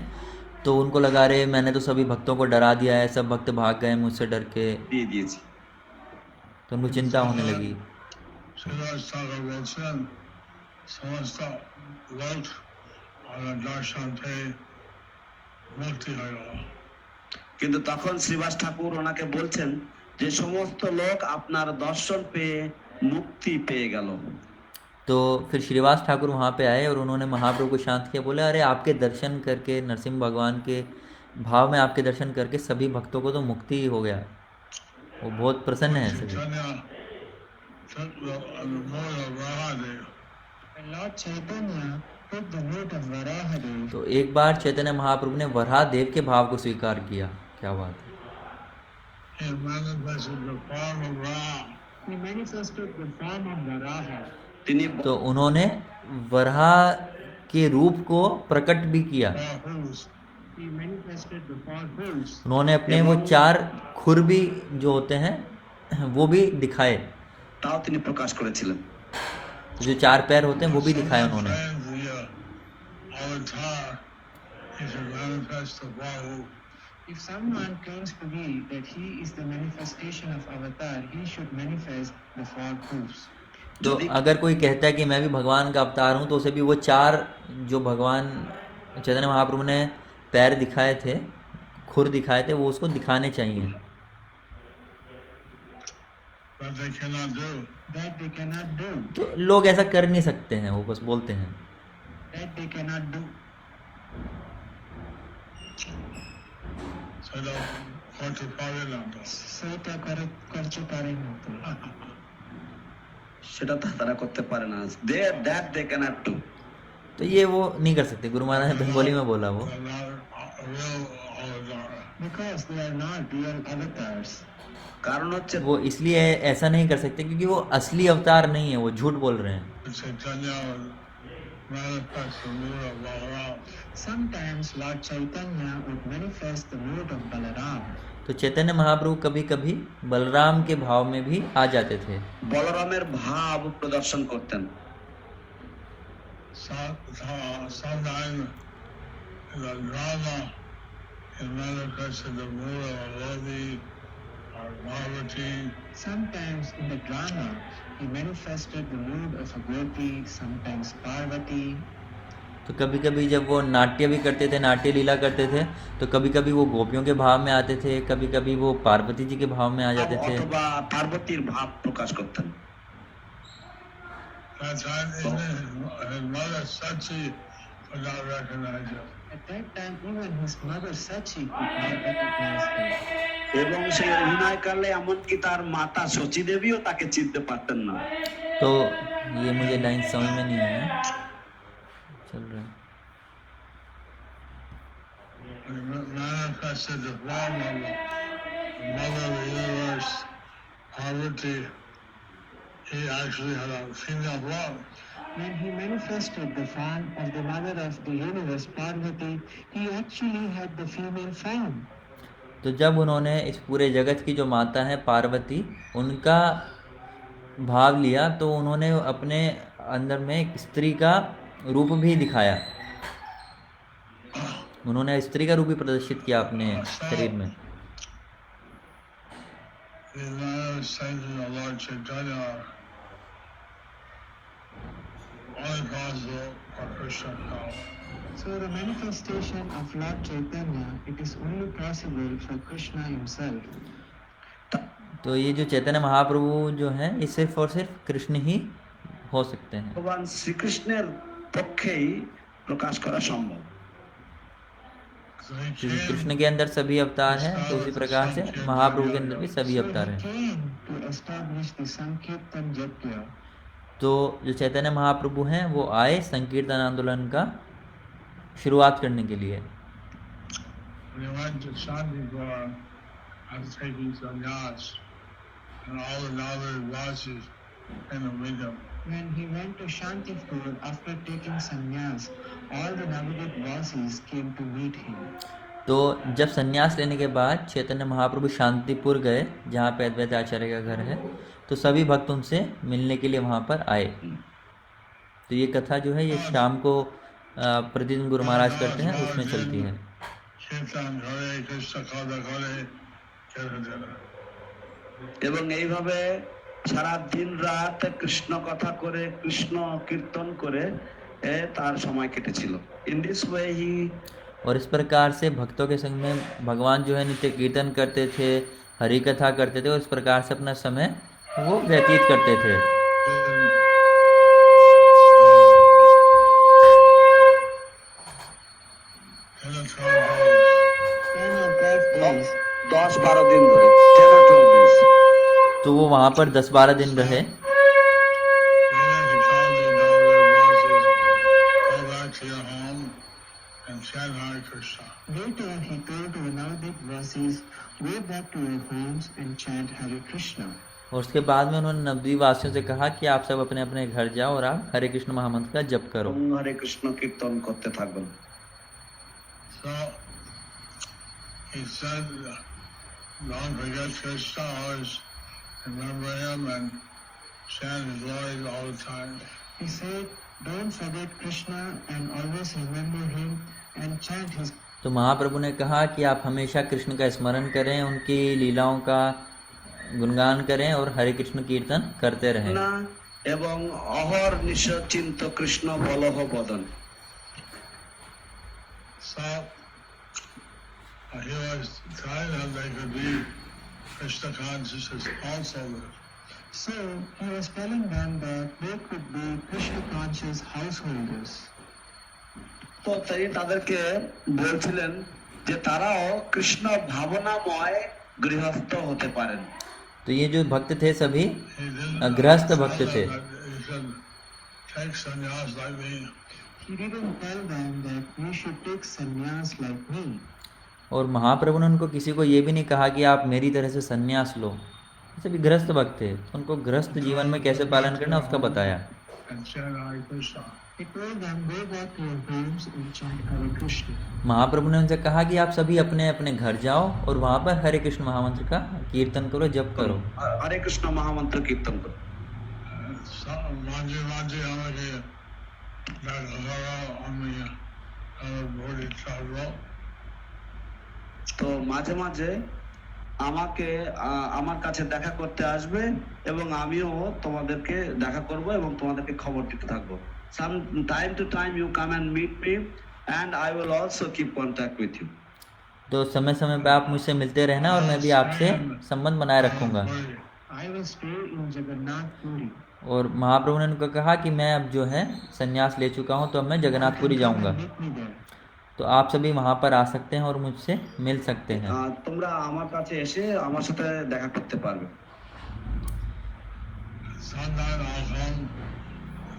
तो उनको लगा रहे मैंने तो सभी भक्तों को डरा दिया है, सब भक्त भाग गए मुझसे डर के। तो उनको चिंता होने लगी। কিন্তু তখন শ্রীবাস ঠাকুর ওনাকে বলছেন যে সমস্ত লোক আপনার দর্শন পেয়ে মুক্তি পেয়ে গেল। तो फिर श्रीवास ठाकुर वहाँ पे आए और उन्होंने महाप्रभु को शांत किया, बोले अरे आपके दर्शन करके, नरसिम्ह भगवान के भाव में आपके दर्शन करके सभी भक्तों को तो मुक्ति हो गया, वो बहुत प्रसन्न है सभी। तो एक बार चैतन्य महाप्रभु ने वराहदेव के भाव को स्वीकार किया। क्या बात है। तो उन्होंने वराह के रूप को प्रकट भी किया। उन्होंने अपने वो 4 खुर भी जो होते हैं वो भी दिखाए। जो 4 पैर होते हैं वो भी दिखाए उन्होंने। If someone claims to be that he is the manifestation of avatar, he should manifest the 4 hoofs. तो अगर कोई कहता है कि मैं भी भगवान का अवतार हूँ, तो उसे भी वो 4 जो भगवान चैतन्य महाप्रभु ने पैर दिखाए थे, खुर दिखाए थे, वो उसको दिखाने चाहिए। But they cannot do. That they cannot do. तो लोग ऐसा कर नहीं सकते हैं, वो बस बोलते हैं। That they cannot do. সেটা তারা করতে পারে না। That they cannot do. तो ये वो नहीं कर सकते। गुरु महाराज ने बंगाली में बोला वो। Because they are not real avatars. कारण होच्छे वो इसलिए ऐसा नहीं कर सकते क्योंकि वो असली अवतार नहीं है, वो झूठ बोल रहे हैं। Sometimes Lord Chaitanya would manifest the mood of Balaram. तो चैतन्य महाप्रभु कभी कभी बलराम के भाव में भी आ जाते थे। बलरामेर भाव प्रदर्शन करतें। Sometimes in the drama he manifested the mood of Lodi or Parvati. Sometimes in the drama he manifested the mood of a Gopi, sometimes Parvati. तो कभी कभी जब वो नाट्य भी करते थे, नाट्य लीला करते थे, तो कभी कभी वो गोपियों के भाव में आते थे, कभी कभी वो पार्वती जी के भाव में आ जाते थे। অথবা পার্বতীর ভাব প্রকাশ করতেন। That time, even his mother Sachi could not recognize him. At that time, even his mother Sachi could not recognize him. এবং সেই অভিনয়কালে এমনকি তার মাতা শচী দেবীও তাকে চিনতে পারতেন না। तो ये मुझे लाइन समझ में नहीं आया, चल रहा है। He manifested the form of the mother of the universe, Parvati. He actually had a female form. When he manifested the form of the mother of the universe, Parvati, he actually had the female form. तो जब उन्होंने इस पूरे जगत की जो माता है पार्वती, उनका भाव लिया, तो उन्होंने अपने अंदर में एक स्त्री का रूप भी दिखाया। उन्होंने स्त्री का रूप भी प्रदर्शित किया अपने शरीर में। The manifestation of Lord Chaitanya only possible for Krishna power. So the manifestation of Lord Chaitanya, it is only possible for Krishna himself. तो ये जो चैतन्य महाप्रभु जो हैं, ये सिर्फ और सिर्फ कृष्ण ही हो सकते हैं। ভগবান শ্রীকৃষ্ণের পক্ষেই প্রকাশ করা সম্ভব। So he क्योंकि came कृष्ण के अंदर सभी अवतार हैं, तो उसी प्रकार से महाप्रभु के अंदर भी सभी So अवतार he हैं। came to establish the Sankirtan Yajna. तो जो चैतन्य महाप्रभु हैं वो आए संकीर्तन आंदोलन का शुरुआत करने के लिए। when he went to Shantipur after taking sannyas, and all the Navajo Vasis came to meet him. When he went to Shantipur after taking sannyas, all the Navadvip Vasis came to meet him. तो जब संन्यास लेने के बाद चैतन्य महाप्रभु शांतिपुर गए, जहाँ पे अद्वैत आचार्य का घर है, तो सभी भक्त उनसे मिलने के लिए वहाँ पर आए। तो ये कथा जो है ये शाम को प्रतिदिन गुरु महाराज करते हैं, उसमें चलती है। Kirtan Hare Krishna Kada Hare Kirtan. এবং এইভাবে সারা দিন রাত কৃষ্ণ কথা করে, কৃষ্ণ কীর্তন করে তার সময় কেটেছিল। ইন দিস ওয়ে হি और इस प्रकार से भक्तों के संग में भगवान जो है नित्य कीर्तन करते थे, हरि कथा करते थे, और इस प्रकार से अपना समय वो व्यतीत करते थे। In the 12 days, 10 or 12 days, 10-12 দিন ধরে 10 or 12 days तो वो वहाँ पर 10-12 दिन रहे। then he told the Navajo Vasis, go back to your home and chant Hare Krishna. later he told to the Navadvip Vasis, go back to your homes and chant Hare Krishna. और उसके बाद में उन्होंने नवद्वीप वासियों से कहा कि आप सब अपने अपने घर जाओ और आप हरे कृष्ण महामंत्र का जप करो। এবং হরে কৃষ্ণ কীর্তন করতে থাকবেন। So he said, don't forget Krishna, always remember him and chant his glories all the time. He said, don't forget Krishna and always remember him and chant his. तो महाप्रभु ने कहा कि आप हमेशा कृष्ण का स्मरण करें, उनकी लीलाओं का गुणगान करें और हरे कृष्ण कीर्तन करते रहें। না এবং অহর নিশ চিন্ত কৃষ্ণ বলহ বদন। So he was telling them they could be Krishna consciousness also. So he was telling them that they could be Krishna conscious householders. তো তিনি তাদেরকে বলছিলেন যে তারাও কৃষ্ণ ভাবনাময় গৃহস্থ হতে পারেন। तो ये जो भक्त थे सभी He didn't गृहस्थ भक्त थे। He said, take sannyas like me. He didn't tell them that we should take sannyas like me. और महाप्रभु ने उनको किसी को ये भी नहीं कहा कि आप मेरी तरह से संन्यास लो। ये सभी गृहस्थ भक्त थे, तो उनको गृहस्थ जीवन में कैसे पालन करना उसका बताया। And chant Hare Krishna. He told them, go back to your homes and chant Hare Krishna. महाप्रभु ने उनसे कहा कि आप सभी अपने अपने घर जाओ और वहाँ पर हरे कृष्ण महामंत्र का कीर्तन करो, जप करो। হরে কৃষ্ণ মহামন্ত্র কীর্তন করো। Manji Manji Amage Naghara Amiya Bodhi Chadra. তো মাঝে মাঝে আমাকে আমার কাছে দেখা করতে আসবে এবং আমিও তোমাদেরকে দেখা করব এবং তোমাদেরকে খবর দিতে থাকবো। Some time to time you come and meet me, and I will also keep contact with you. तो समय समय पे आप मुझसे मिलते रहना और मैं भी आपसे संबंध बनाए रखूँगा। I will stay in Jagannath Puri. और महाप्रभु ने उनको कहा कि मैं अब जो है संन्यास ले चुका हूँ, तो अब मैं जगन्नाथपुरी जाऊँगा, Meet me there. तो आप सभी वहाँ पर आ सकते हैं और मुझसे मिल सकते हैं। তোমরা আমার কাছে এসে আমার সাথে দেখা করতে পারবে। Sometimes I'll come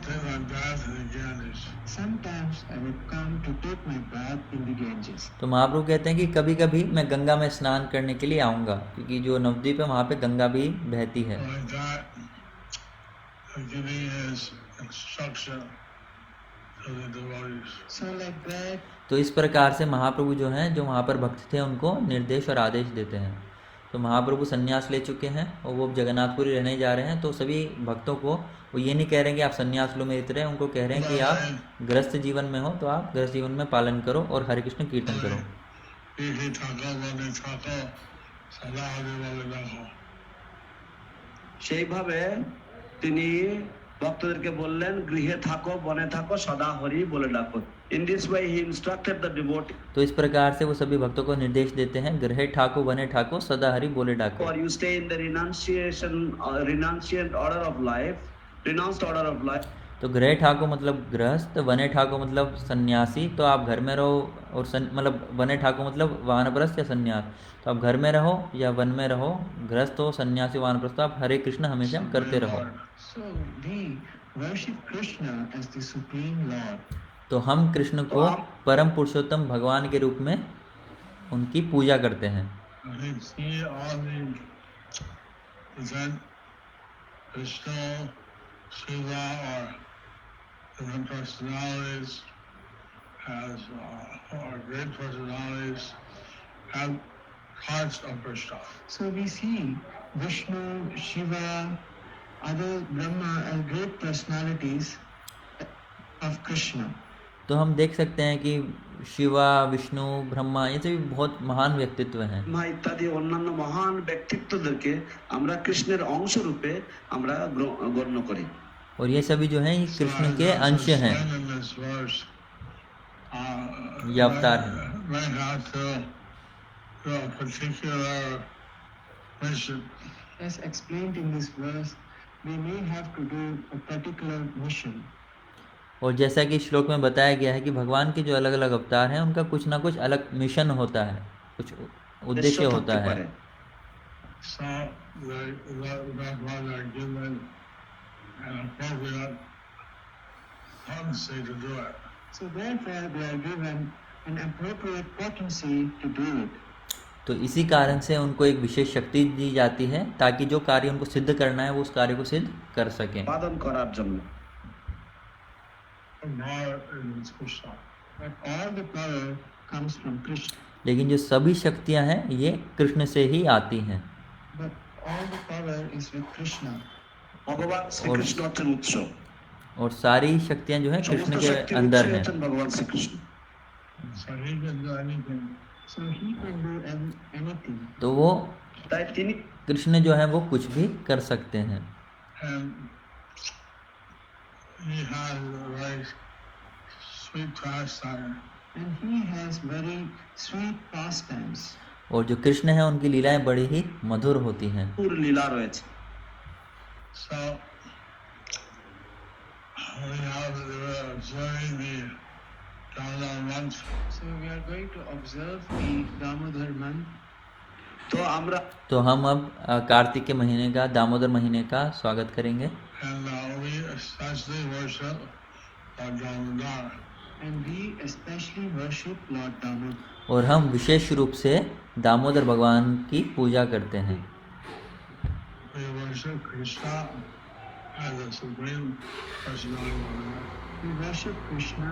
take my bath in the Ganges. Sometimes I would come to take my bath in the Ganges. तो महाप्रभु कहते हैं कि कभी कभी मैं गंगा में स्नान करने के लिए आऊँगा, क्योंकि जो नवद्वीप है वहाँ पे गंगा भी बहती है। Like that, giving his instruction to the devotees. So like that, तो इस प्रकार से महाप्रभु जो हैं, जो वहाँ पर भक्त थे, उनको निर्देश और आदेश देते हैं। तो महाप्रभु संन्यास ले चुके हैं और वो जगन्नाथपुरी रहने जा रहे हैं। तो सभी भक्तों को वो ये नहीं कह रहे हैं कि आप संन्यास लो मेरी तरह, उनको कह रहे हैं कि आप गृहस्थ जीवन में हो तो आप गृहस्थ जीवन में पालन करो और हरे कृष्ण कीर्तन करो। He Thakur, Vande Thakur, Sadahari Vande Thakur. সেইভাবে তিনি ভক্তদেরকে বললেন, গৃহে থাকো, বনে থাকো, সদা হরি বলে ডাকো। In this way he instructed the devotee. तो इस प्रकार से वो सभी भक्तों को निर्देश देते हैं, गृहे ठाको बने ठाको सदा हरि बोले डाको। Or you stay in the renunciant order of life, renounced order of life. तो गृह ठाको मतलब गृहस्थ, वने ठाको मतलब सन्यासी, तो आप घर में रहो, और मतलब वने ठाको मतलब वानप्रस्थ या सन्यास, तो आप घर में रहो या वन में रहो, गृहस्थ हो, सन्यासी, वानप्रस्थ, आप हरे कृष्ण हमेशा करते रहो। so we worship Krishna as the Supreme Lord. तो हम कृष्ण को परम पुरुषोत्तम भगवान के रूप में उनकी पूजा करते हैं। And he see all the present Vishnu, Shiva, or different personalities as or great personalities have hearts of Krishna. So we see Vishnu, Shiva, other Brahma and great personalities of Krishna. तो हम देख सकते हैं कि शिवा, विष्णु, ब्रह्मा, ये सभी बहुत महान व्यक्तित्व हैं। ইত্যাদি অন্যান্য মহান ব্যক্তিত্বদেরকে আমরা কৃষ্ণের অংশ রূপে আমরা গণ্য করি। और ये सभी जो हैं ये कृष्ण के अंश हैं, ये अवतार हैं। As explained in this verse, we may have to do a particular mission. और जैसा कि श्लोक में बताया गया है कि भगवान के जो अलग अलग अवतार हैं उनका कुछ ना कुछ अलग मिशन होता है, कुछ उद्देश्य होता है। So therefore they are given an appropriate potency to do it. तो इसी कारण से उनको एक विशेष शक्ति दी जाती है ताकि जो कार्य उनको सिद्ध करना है वो उस कार्य को सिद्ध कर सकें। পালন করার জন্য। But all the power comes from Krishna. लेकिन जो सभी शक्तियां हैं ये कृष्ण से ही आती हैं। But all the power is with Krishna. ভগবান শ্রীকৃষ্ণ হচ্ছেন উৎস। और सारी शक्तियां जो है कृष्ण के अंदर हैं। भगवान Shri Krishna. So he can do anything. So he can do anything. तो वो তাই তিনি कृष्ण जो है वो कुछ भी कर सकते हैं। And he has a very sweet pastime. And he has very sweet pastimes. और जो कृष्ण है उनकी लीलाएं बड़ी ही मधुर होती हैं। পুর লীলা রয়েছে। So we have observing the Damodar month. So we are going to observe the Damodar month. तो हम अब कार्तिक के महीने का, दामोदर महीने का स्वागत करेंगे। And we especially worship Lord Damodar. And we especially worship Lord Damodar. और हम विशेष रूप से दामोदर भगवान की पूजा करते हैं। We worship Krishna as the Supreme Personality of Godhead. We worship Krishna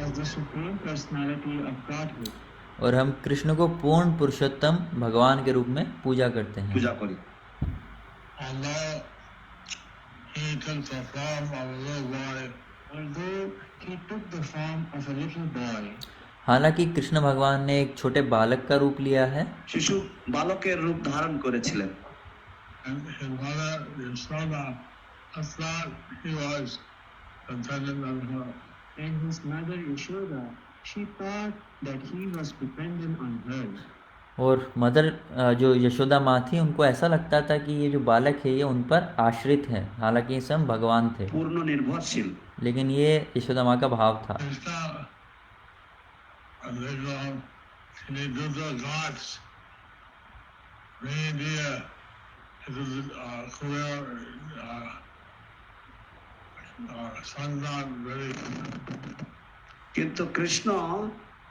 as the Supreme Personality of Godhead. और हम कृष्ण को पूर्ण पुरुषोत्तम भगवान के रूप में पूजा करते हैं। पूजा करी। Although he took the form of a little boy, Although he took the form of a little boy. हालांकि कृष्ण भगवान ने एक छोटे बालक का रूप लिया है। শিশু বালকের রূপ ধারণ করেছিলেন। and his mother Yashoda thought he was dependent on her. And his mother Yashoda, she thought that he was dependent on her. और मदर जो यशोदा माँ थी उनको ऐसा लगता था कि ये जो बालक है ये उन पर आश्रित है, हालांकि ये स्वयं भगवान थे, पूर्ण निर्भरशील। लेकिन ये यशोदा माँ का भाव था। Krishna, and they go, and they do the gods, reindeer, clear, sundown, very. কিন্তু কৃষ্ণ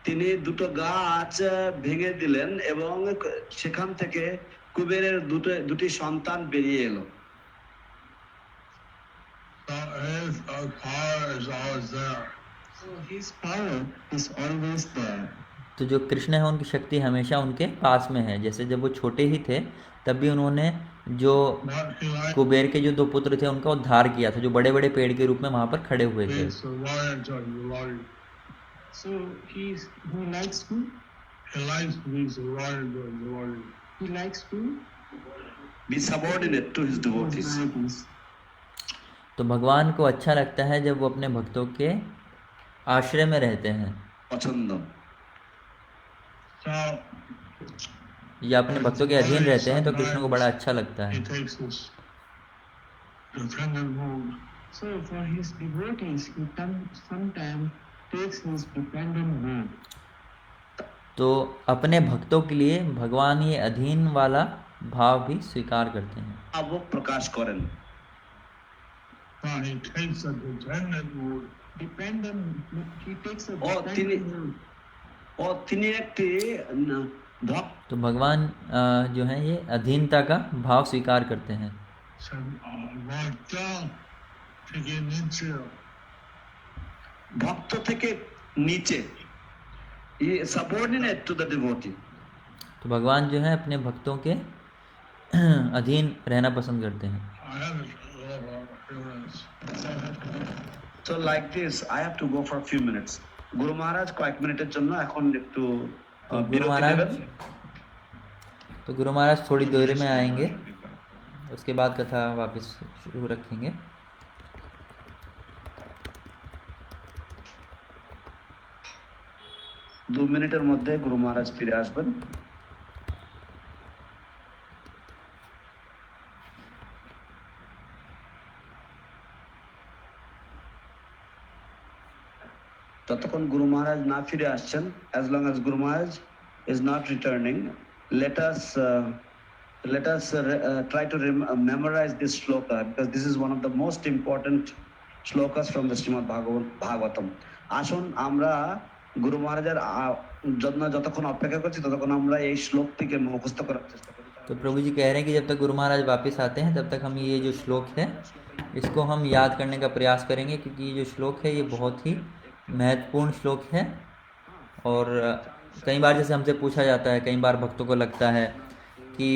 তিনি দুটো গাছ ভেঙে দিলেন এবং সেখান থেকে কুবেরের দুটি সন্তান বেরিয়ে এলো। So his power is always there. So his power is always there. तो जो कृष्ण है उनकी शक्ति हमेशा उनके पास में है। जैसे जब वो छोटे ही थे तब भी उन्होंने जो But he likes कुबेर के जो 2 पुत्र थे उनका उद्धार किया था, जो बड़े बड़े पेड़ के रूप में वहां पर खड़े हुए थे। the warrior to the warrior. So he likes to, He likes to be the warrior to the warrior. he likes to Be subordinate to his devotees. devotees. तो भगवान को अच्छा लगता है जब वो अपने भक्तों के आश्रय में रहते हैं पसंद। So या अपने भक्तों के अधीन रहते हैं, तो कृष्ण को बड़ा अच्छा लगता he है। takes this dependent mode. So for his devotees, he sometimes takes his dependent mode. तो अपने भक्तों के लिए भगवान ये अधीन वाला भाव भी स्वीकार करते हैं। अब वो प्रकाश करें। So he takes a dependent mode. He takes a Oh, dependent mode. और তিনি একটি ভক্ত तो भगवान जो है ये अधीनता का भाव स्वीकार करते हैं। So bhakta taking into ভক্ত থেকে নিচে, ये सबऑर्डिनेट टू द डिवोटी। तो भगवान जो है अपने भक्तों के अधीन रहना पसंद करते हैं। I have a little few minutes. So like this, I have to go for a few minutes. গুরু মহারাজ কয়েক মিনিটের জন্য এখন একটু गुरु বিরতি महाराज নেবেন। तो गुरु महाराज थोड़ी देर में आएंगे, उसके बाद कथा वापस शुरू रखेंगे। दो মিনিটের মধ্যে গুরু মহারাজ ফিরে আসবেন। ততক্ষণ গুরু মহারাজ না ফিরে আসছেন, as long as Guru Maharaj is not returning, let us try to memorize this shloka, because this is one of the most important shlokas from the Srimad Bhagavatam. আসুন আমরা গুরু মহারাজের জন্য যতক্ষণ অপেক্ষা করছি ততক্ষণ আমরা এই শ্লোকটিকে মুখস্থ করার চেষ্টা করি। तो प्रभु जी कह रहे हैं कि जब तक गुरु महाराज वापस आते हैं तब तक हम ये जो श्लोक है इसको हम याद करने का प्रयास करेंगे, क्योंकि ये जो श्लोक है ये बहुत ही महत्वपूर्ण श्लोक है। और कई बार जैसे हमसे पूछा जाता है, कई बार भक्तों को लगता है कि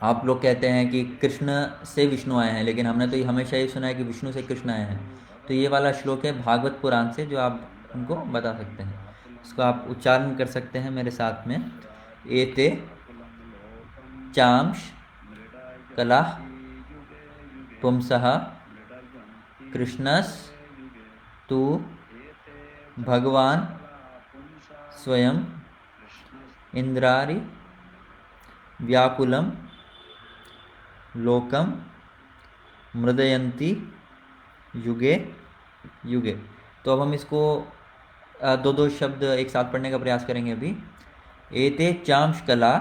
आप लोग कहते हैं कि कृष्ण से विष्णु आए हैं, लेकिन हमने तो ये हमेशा ये सुना है कि विष्णु से कृष्ण आए हैं। तो ये वाला श्लोक है भागवत पुराण से, जो आप उनको बता सकते हैं। इसको आप उच्चारण कर सकते हैं मेरे साथ में। एते चांश कला पुंसः कृष्णस् तु भगवान स्वयं इंद्रारि व्याकुलम लोकम मृदयन्ति युगे युगे। तो अब हम इसको दो शब्द एक साथ पढ़ने का प्रयास करेंगे अभी। एते चांश कला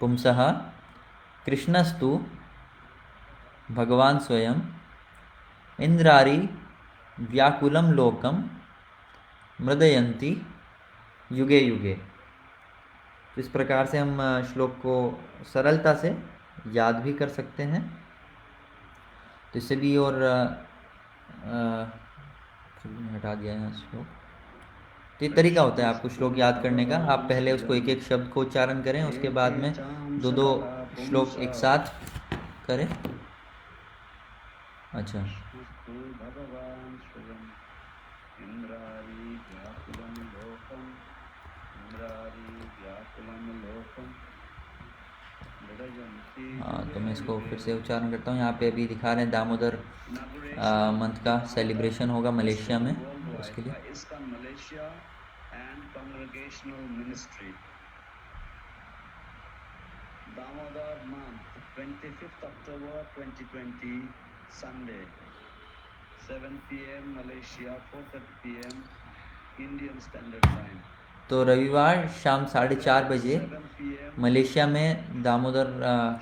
पुंसः कृष्णस्तु भगवान स्वयं इंद्रारि व्याकुलम लोकम मृदयन्ति युगे युगे। इस प्रकार से हम श्लोक को सरलता से याद भी कर सकते हैं। तो इससे भी और हटा दिया है श्लोक। तो ये तरीका होता है आपको श्लोक याद करने का। आप पहले उसको एक एक शब्द को उच्चारण करें, उसके बाद में दो श्लोक एक साथ करें। अच्छा, भगवान स्वयं इंद्रारि व्याकुलं लोकम, इंद्रारि व्याकुलं लोकम हाँ, तो मैं इसको फिर से उच्चारण करता हूँ। यहाँ पे अभी दिखा रहे हैं दामोदर मंथ का सेलिब्रेशन होगा मलेशिया में, उसके लिए ISKCON Malaysia and Congregational Ministry. Damodar month, 25th October 2020, Sunday, 7 p.m. Malaysia, 4:30 p.m. Indian Standard Time. तो रविवार शाम 4:30 बजे 7 p.m. मलेशिया में दामोदर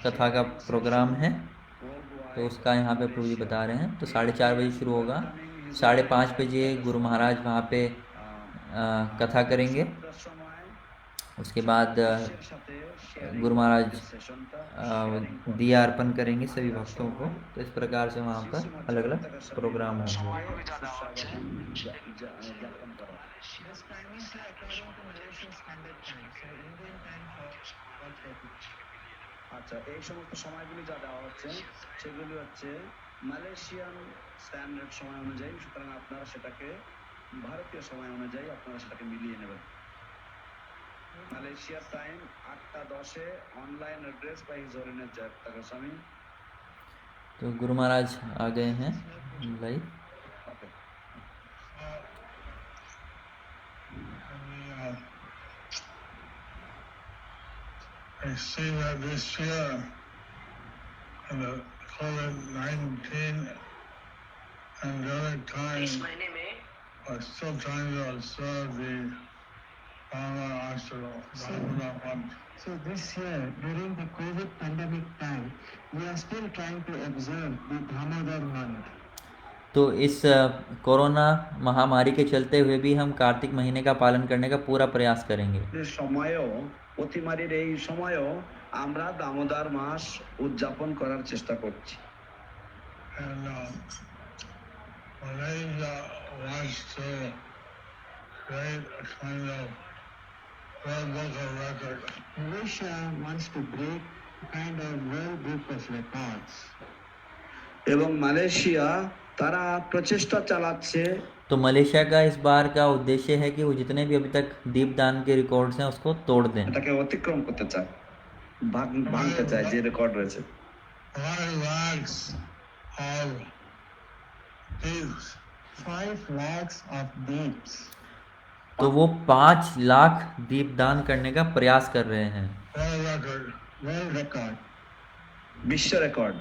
कथा का प्रोग्राम है। तो उसका यहाँ पे प्रभु जी बता रहे हैं। तो 4:30 बजे शुरू होगा, 5:30 बजे गुरु महाराज वहाँ पे कथा करेंगे। उसके बाद गुरु महाराज दिया अर्पण करेंगे सभी भक्तों को। तो इस प्रकार से वहाँ पर अलग अलग प्रोग्राम होंगे। This timing is according to Malaysian Standard Time, so Indian time for 4:30. আচ্ছা, এই সমস্ত সময়গুলি যা দেওয়া হচ্ছে সেগুলি হচ্ছে মালয়েশিয়ান স্ট্যান্ডার্ড সময় অনুযায়ী। সুতরাং আপনারা সেটাকে ভারতীয় সময় অনুযায়ী আপনারা সেটাকে মিলিয়ে নেবেন। মালয়েশিয়ার time 8:10 online address by His Holiness Jayaprakash Goswami. तो गुरु महाराज आ गए हैं live. I see that this year, in the COVID-19 endemic time, are still trying to observe the Dhamma Ashram, Dhamma month. So this year, during the COVID pandemic time, we are still trying to observe the Damodar month. तो इस corona महामारी के चलते हुए भी हम कार्तिक महीने का पालन करने का पूरा प्रयास करेंगे। সময়ও অতিমারির এই সময়ও আমরা দামোদর মাস উদযাপন করার চেষ্টা করছি। And Malaysia wants to create a kind of World Book of Record. Malaysia wants to break a kind of World Book of Records. এবং মালয়েশিয়া তারা প্রচেষ্টা চালাচ্ছে। तो मलेशिया का इस बार का उद्देश्य है कि वो जितने भी अभी तक दीपदान के रिकॉर्ड्स हैं उसको तोड़ दें। এটাকে অতিক্রম করতে চায়, ভাঙতে চায় যে রেকর্ড রয়েছে। 5 lakhs of deeps. 5 lakhs of deeps. तो वो 5 लाख दीपदान करने का प्रयास कर रहे हैं। World record. World record. বিশ্ব record.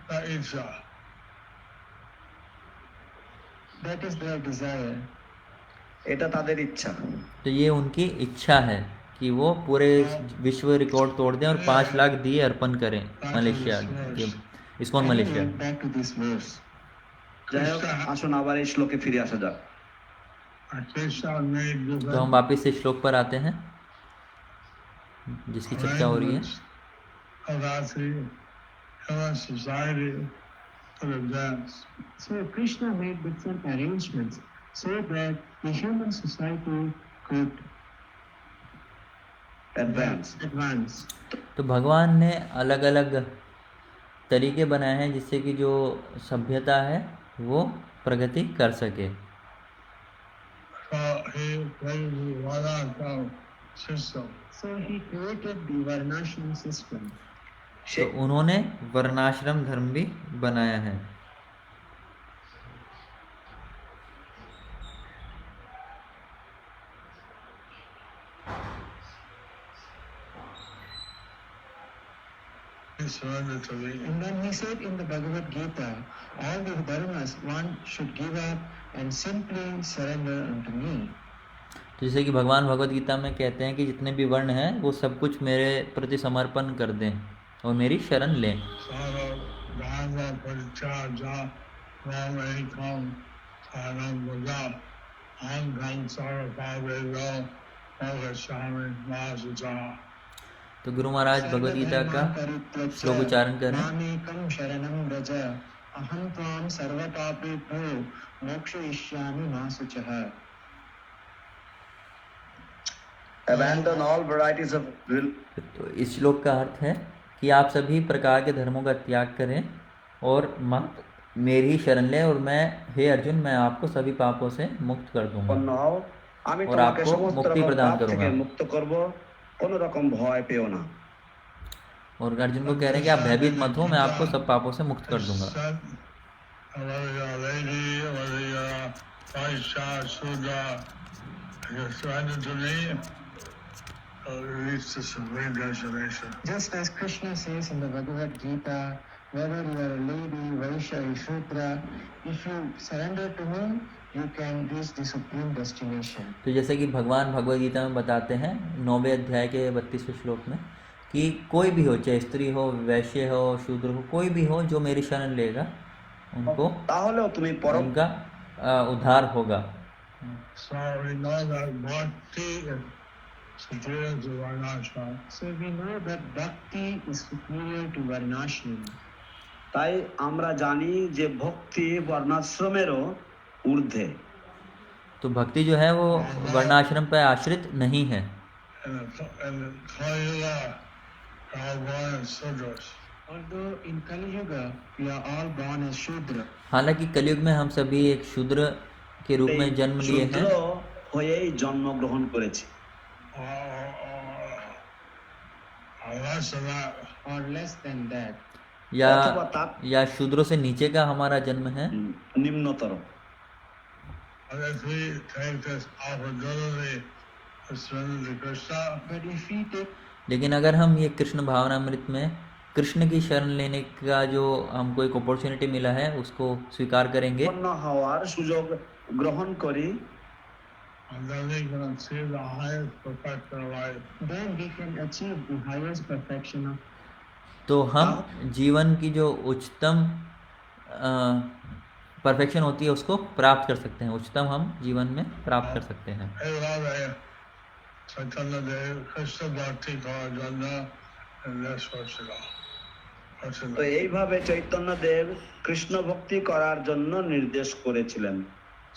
That is That is their desire. এটা ताদের इच्छा। तो ये उनकी इच्छा है कि वो पूरे विश्व रिकॉर्ड तोड़ दें और 5 लाख दिए अर्पण करें मलेशिया के ISKCON Malaysia. Back to this verse. যাই হোক, আসুন আবার এই শ্লোকে ফিরে আসা যাক। Krishna made तो different हम वापस से श्लोक पर आते हैं जिसकी चर्चा हो रही है। about the human society could advance. So Krishna made different arrangements so that the human society could advance. तो भगवान ने अलग अलग तरीके बनाए हैं जिससे कि जो सभ्यता है वो प्रगति कर सके। So he created the Varnashram system. So he created the Varnashram system. तो उन्होंने वर्णाश्रम धर्म भी बनाया है। He surrendered to me. And then he said in the Bhagavad Gita, all the dharmas one should give up and simply surrender unto me. तो जैसे कि भगवान भगवद गीता में कहते हैं कि जितने भी वर्ण हैं वो सब कुछ मेरे प्रति समर्पण कर दें और मेरी शरण लें। Dharma Parityāja Ramekam Saranam Vraja Ankam Sarvabhaveyo Bhagashami Māsita। तो गुरु महाराज भगवद गीता का श्लोक उच्चारण करें। मामेकं शरणं व्रज अहं त्वां सर्वपापेभ्यो मोक्षयिष्यामि मा शुचः। Abandon all varieties of तो इस श्लोक का अर्थ है कि आप सभी प्रकार के धर्मों का त्याग करें और मेरी ही शरण लें और मैं, हे अर्जुन, मैं आपको सभी पापों से मुक्त कर दूंगा হও। আমি और তোমাকে आपको সমস্ত मुक्ति রকম प्रदान পাপ থেকে करूंगा। মুক্ত করব, কোনো রকম ভয় পেও না। और अर्जुन को कह रहे हैं कि आप भयभीत मत हो, मैं आपको सब पापों से मुक्त कर दूंगा। Whether you're a lady, whether you're a Vaishya, Sudra, you surrender to me, you reach the supreme destination. Just as Krishna says in the Bhagavad Gita, whether you are a lady, Vaishya, or Shudra, if you surrender to me, you can reach the supreme destination. तो जैसे कि भगवान भगवद गीता में बताते हैं 9वें अध्याय के 32वें श्लोक में कि कोई भी हो, चाहे स्त्री हो, वैश्य हो, शूद्र हो, कोई भी हो जो मेरी शरण लेगा उनको তাহলেও তুমি পরম उनका उद्धार होगा। So we know that bhakti is superior to varnashram. So we know that bhakti is superior to varnashram. তাই আমরা জানি যে ভক্তি বর্ণাশ্রমেরও ঊর্ধ্বে। तो भक्ति जो है वो वर्णाश्रम पर आश्रित नहीं है। In the Kali Yuga, we're all born as Sudras. Although in Kali Yuga we are all born as Shudra. हालांकि कलयुग में हम सभी एक शूद्र के रूप में जन्म लिए শূদ্র हैं হয়েই জন্মগ্রহণ করেছি। Or less than that. Or less than that. অথবা তার या शूद्रों से नीचे का हमारा जन्म है। নিম্নতর। But if we take this opportunity to surrender to Krishna, But if we take लेकिन अगर हम ये कृष्ण भावनामृत में कृष्ण की शरण लेने का जो हमको एक अपॉर्चुनिटी मिला है उसको स्वीकार करेंगे পূর্ণ হওয়ার সুযোগ গ্রহণ করি, and then we can achieve the highest perfection of life. then we can achieve the highest perfection of तो हम जीवन की जो उच्चतम परफेक्शन होती है उसको प्राप्त कर सकते हैं, उच्चतम हम जीवन में प्राप्त कर सकते हैं। Hey, Radha, Chaitanya Dev, Krishna Bhakti Karajana, and that's what's it all. তো এইভাবে চৈতন্য দেব কৃষ্ণ ভক্তি করার জন্য নির্দেশ করেছিলেন।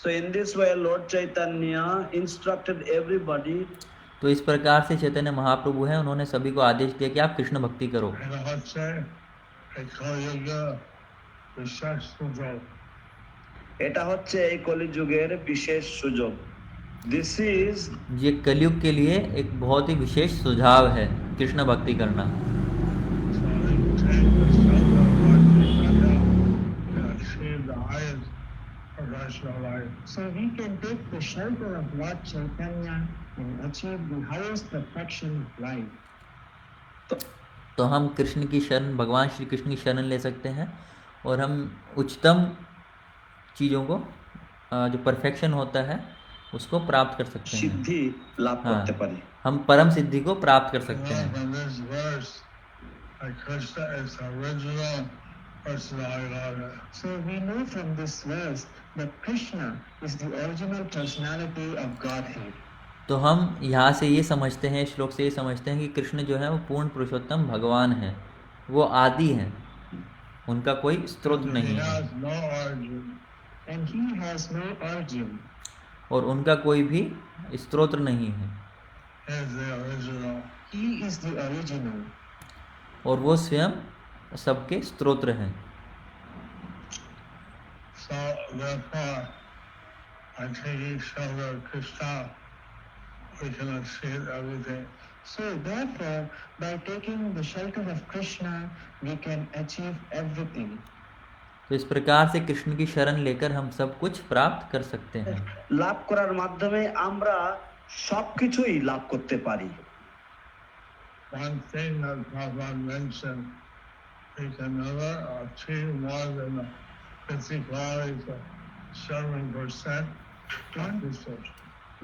So in this way Lord Chaitanya instructed everybody। तो इस प्रकार से चैतन्य महाप्रभु हैं, उन्होंने सभी को आदेश दिया कि आप कृष्ण भक्ति करो। এটা হচ্ছে এই কলিযুগের বিশেষ সুযোগ। This is ये कलयुग के लिए एक बहुत ही विशेष सुझाव है कृष्ण भक्ति करना। So we can take the shelter of Lord Chaitanya and achieve the highest perfection of life. तो हम कृष्ण की शरण, भगवान श्री कृष्ण की शरण ले सकते हैं और हम उच्चतम चीज़ों को जो परफेक्शन होता है उसको प्राप्त कर सकते हैं, সিদ্ধি লাভ করতে পারি। हम परम सिद्धि को प्राप्त कर सकते हैं। From this verse, Krishna is the original personality of Godhead. So we know from this verse that Krishna is the original personality of Godhead. तो हम यहाँ से ये समझते हैं, श्लोक से ये समझते हैं कि कृष्ण जो है वो पूर्ण पुरुषोत्तम भगवान है, वो आदि हैं, उनका कोई स्रोत He नहीं है has no origin. And he has no origin. और उनका कोई भी स्रोत नहीं है, He is the original. He is the original. और वो स्वयं सबके स्रोत्र हैं। So therefore, by taking shelter of Krishna, we can achieve everything. So therefore, by taking the shelter of Krishna, we can achieve everything. तो इस प्रकार से कृष्ण की शरण लेकर हम सब कुछ प्राप्त कर सकते हैं। লাভ করার মাধ্যমে আমরা সবকিছুই লাভ করতে পারি। One thing that Prabhupada mentioned, we can never achieve more than the 50 qualities of 7%.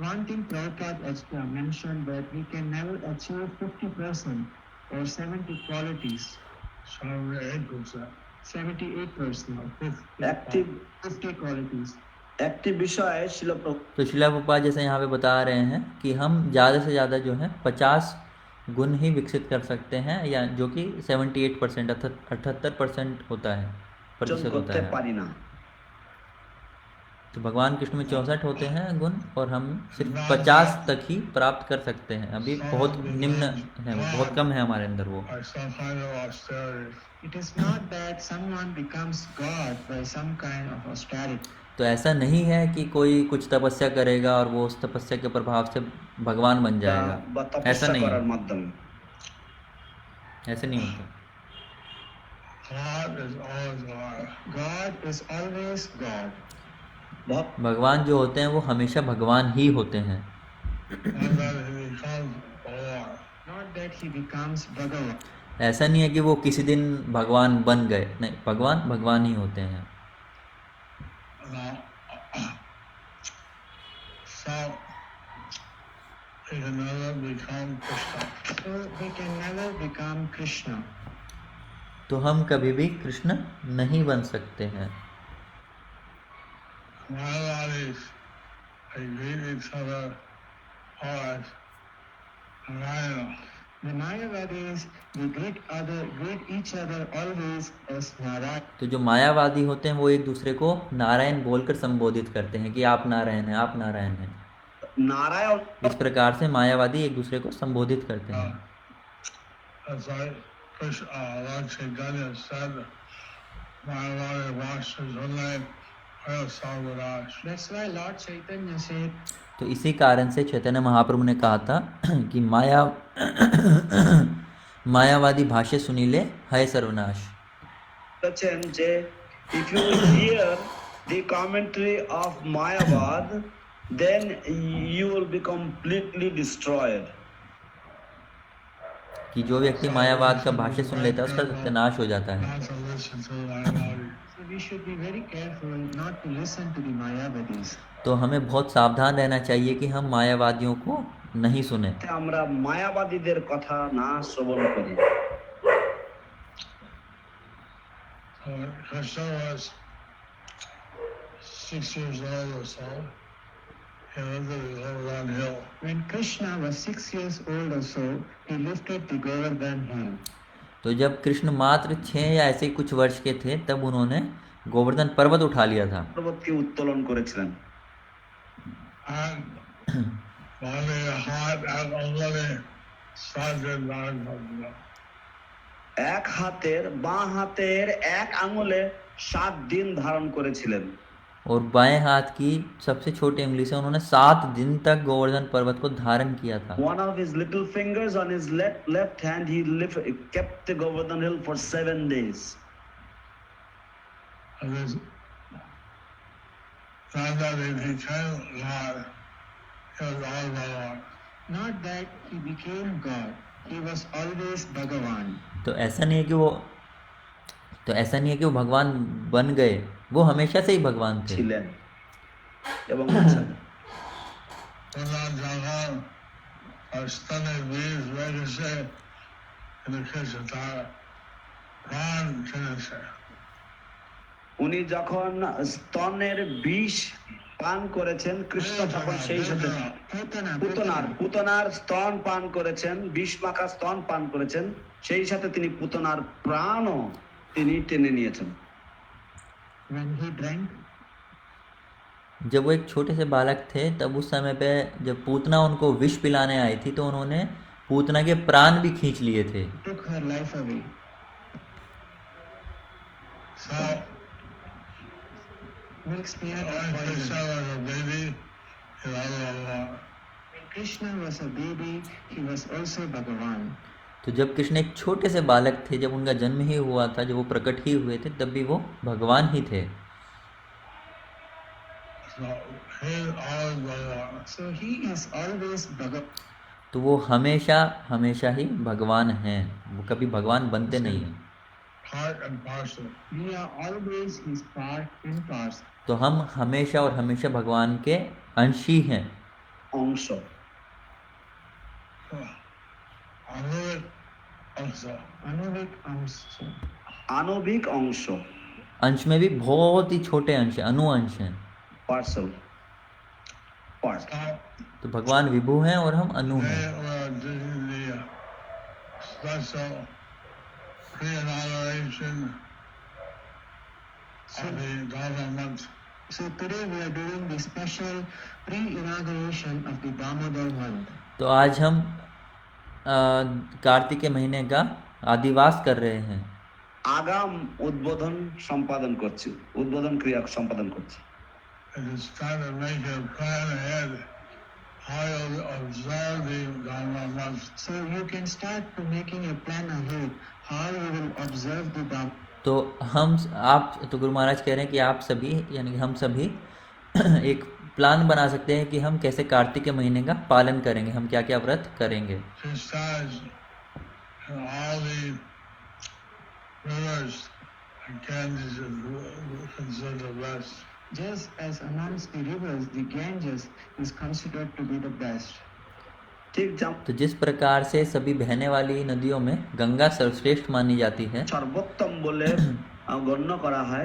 One thing Prabhupada mentioned that we can never achieve 50% or 70 qualities. 78%. 78%. একটি 50 qualities. একটি বিষয়ে শিল तो शिला प्रभुपाद जैसे यहाँ पे बता रहे हैं कि हम ज़्यादा से ज़्यादा जो है 50 गुण ही विकसित कर सकते हैं, या जो कि 78% 78% होता है, प्रतिशत होता করতে है। পারি না। तो भगवान कृष्ण में 64 होते हैं गुण और हम सिर्फ 50 तक ही प्राप्त कर सकते हैं। अभी बहुत निम्न है, बहुत कम है हमारे अंदर वो। By some kind of austerity. It is not that someone becomes God by some kind of austerity. तो ऐसा नहीं है कि कोई कुछ तपस्या करेगा और वो उस तपस्या के प्रभाव से भगवान बन বা जाएगा, ऐसा তপস্যা नहीं করার है। মাধ্যমে। ऐसे नहीं होता। God is always God. God is always God. भक्त भगवान जो होते हैं वो हमेशा भगवान ही होते हैं, Not that he becomes Lord. Not that he becomes Bhagavan. ऐसा नहीं है कि वो किसी दिन भगवान बन गए, नहीं, भगवान भगवान ही होते हैं। Now, so he can never become Krishna. So we can never become Krishna. तो हम कभी भी कृष्ण नहीं बन सकते हैं। Mayavadis, they greet each other as Narayana. The Mayavadis, they greet each other always as Narayana. तो जो मायावादी होते हैं वो एक दूसरे को नारायण बोलकर संबोधित करते हैं कि आप नारायण हैं, आप नारायण हैं। नारायण इस प्रकार से मायावादी एक दूसरे को संबोधित करते हैं। That's like Krishna, Lord Chaitanya said, Mayavadi washes her name, Sarvadash. That's why Lord Chaitanya said, तो इसी कारण से चैतन्य महाप्रभु ने कहा था कि मायावादी भाष्य सुनीले है सर्वनाश। যে if you hear the commentary of Mayavad, then you will be completely destroyed. कि जो व्यक्ति मायावाद का भाष्य सुन लेता है उसका सत्यानाश हो जाता है। Not to listen to Mayavadi. so we should be very careful not to listen to the Mayavadis. तो हमें बहुत सावधान रहना चाहिए कि हम मायावादियों को नहीं सुने। আমরা মায়াবাদীদের কথা না শ্রবণ করি। So Krishna was 6 years old or so. He lived at the Govardhan Hill. When Krishna was 6 years old or so, he lifted the Govardhan hill. तो जब कृष्ण मात्र 6 या ऐसे ही कुछ वर्ष के थे तब उन्होंने गोवर्धन पर्वत उठा लिया था। পর্বতকে উত্তোলন করেছিলেন। And one day hot and only started Narayana. এক হাতের বাঁ হাতের এক আঙুলে 7 দিন ধারণ করেছিলেন। और बाएं हाथ की सबसे छोटी उंगली से उन्होंने 7 दिन तक गोवर्धन पर्वत को धारण किया था। One of his little fingers on his left hand, he kept the Govardhan hill for 7 days. And it's not that he became God, he was all Bhagavan. Not that he became God, he was always Bhagavan. तो ऐसा नहीं है कि वो भगवान बन गए, वो हमेशा से ही भगवान थे। ছিলেন এবং আছেন। Purnam Jagan, our stunning bees, ready to say in the kitchen, Ron Kinnise. উনি যখন স্তনের বিষ পান করেছেন, কৃষ্ণ তখন সেই সাথে পুতনার স্তন পান করেছেন, বিষ মাখা স্তন পান করেছেন, সেই সাথে তিনি পুতনার প্রাণও তিনি টেনে নিয়েছেন। When he drank, जब वो एक छोटे से बालक थे तब उस समय पे जब पूतना उनको विष पिलाने आई थी तो उन्होंने पूतना के प्राण भी खींच लिए थे। took her life away. So, Milk smeared when of poison. Krishna was a baby, he was Bhagavan. When Krishna was a baby, he was also Bhagavan. तो जब कृष्ण एक छोटे से बालक थे, जब उनका जन्म ही हुआ था, जब वो प्रकट ही हुए थे, तब भी वो भगवान ही थे। So, he is always Bhagavan. So he is always Bhagavan. तो वो हमेशा ही भगवान हैं, वो कभी भगवान बनते नहीं हैं। Part and parcel. We are always his part and parcel. तो हम हमेशा भगवान के अंश ही हैं। অংশ Anuvik also. Anuvik also. আণবিক অংশ, अंश में भी बहुत ही छोटे अंश हैं, अणु अंश हैं। Parcel part. So, तो भगवान विभु हैं और हम अनु हैं। they were doing the special pre-inauguration of the government. So today we are doing the special pre-inauguration of the Damodar month. तो आज हम कार्तिक के महीने का आदिवास कर रहे हैं। আগাম উদ্বোধন সম্পাদন করছি, উদ্বোধন ক্রিয়া সম্পাদন করছি। It is trying to make a plan ahead how you observe the Dharma month. So you can start to making a plan ahead how you will observe the Dharma. तो आप तो गुरु महाराज कह रहे हैं कि आप सभी यानी कि हम सभी एक प्लान बना सकते हैं कि हम कैसे कार्तिक के महीने का पालन करेंगे, हम क्या क्या व्रत करेंगे। Besides, all the rivers and Ganges is considered the best. Just as amongst the rivers, the Ganges is considered to be the best. ठीक जब तो जिस प्रकार से सभी बहने वाली नदियों में गंगा सर्वश्रेष्ठ मानी जाती है, सर्वोत्तम बोले गण्य करा है,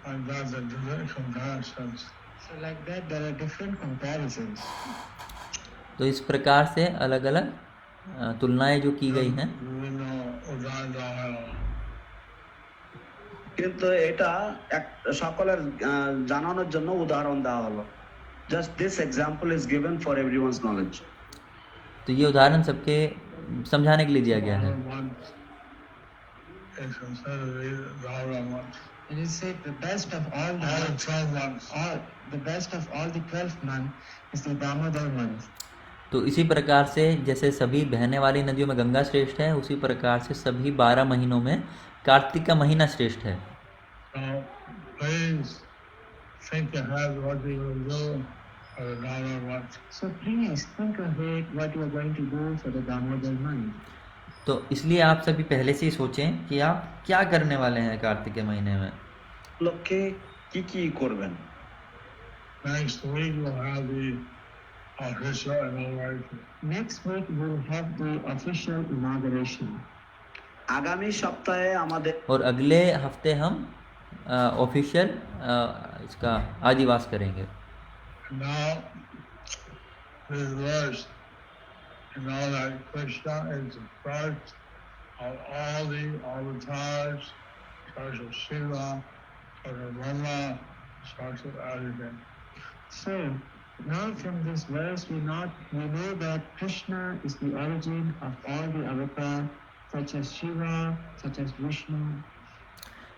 And that's a different comparisons. So like that, there are different comparisons. तो इस प्रकार से अलग अलग तुलनाएं जो की गई हैं। কিন্তু এটা সকলের জানানোর জন্য উদাহরণ দেওয়া হলো। Just this example is given for everyone's knowledge. तो ये उदाहरण सबके समझाने के लिए दिया गया है। It is said the best of all the 12 months, the best of all the 12 months is the Damodar month. तो इसी प्रकार से जैसे सभी बहने वाली नदियों में गंगा श्रेष्ठ है, उसी प्रकार से सभी 12 महीनों में कार्तिक का महीना श्रेष्ठ है। So please think ahead what you are going to do for the Damodar month. तो इसलिए आप सभी पहले से ही सोचें कि आप क्या करने वाले हैं कार्तिक के महीने में। লোককে কি কি করবেন? Next week we'll have the official inauguration. Next week we'll have the official inauguration. আগামী সপ্তাহে আমাদের और अगले हफ्ते हम ऑफिशियल इसका आदिवास करेंगे। Now this verse, you know that Krishna is the first of all the avatars, starts with Shiva, starts with Brahma, starts with everything. So now from this verse we know that Krishna is the origin of all the avatars, such as Shiva, such as Vishnu.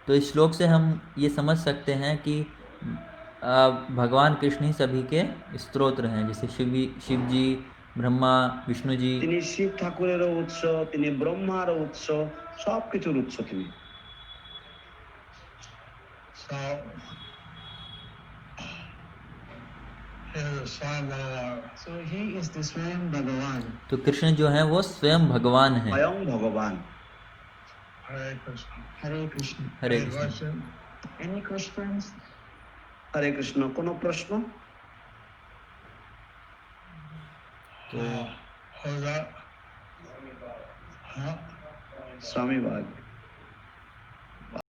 तो इस श्लोक से हम ये समझ सकते हैं कि भगवान कृष्ण ही सभी के स्तोत्र हैं, जैसे शिव जी, ब्रह्मा, विष्णु जी। তিনি শিব ঠাকুরেরও উৎস, তিনি ব্রহ্মারও উৎস, সবকিছুর উৎস তিনি। So he is the Swayam Bhagavan. So he is the Swayam Bhagavan. तो कृष्ण जो है वो स्वयं भगवान है। স্বয়ং ভগবান। Hare Krishna. Hare Krishna. हरे Any Krishna. question? Any questions? হরে কৃষ্ণ, কোনো প্রশ্ন? Who's that? Huh? স্বামী বাগ।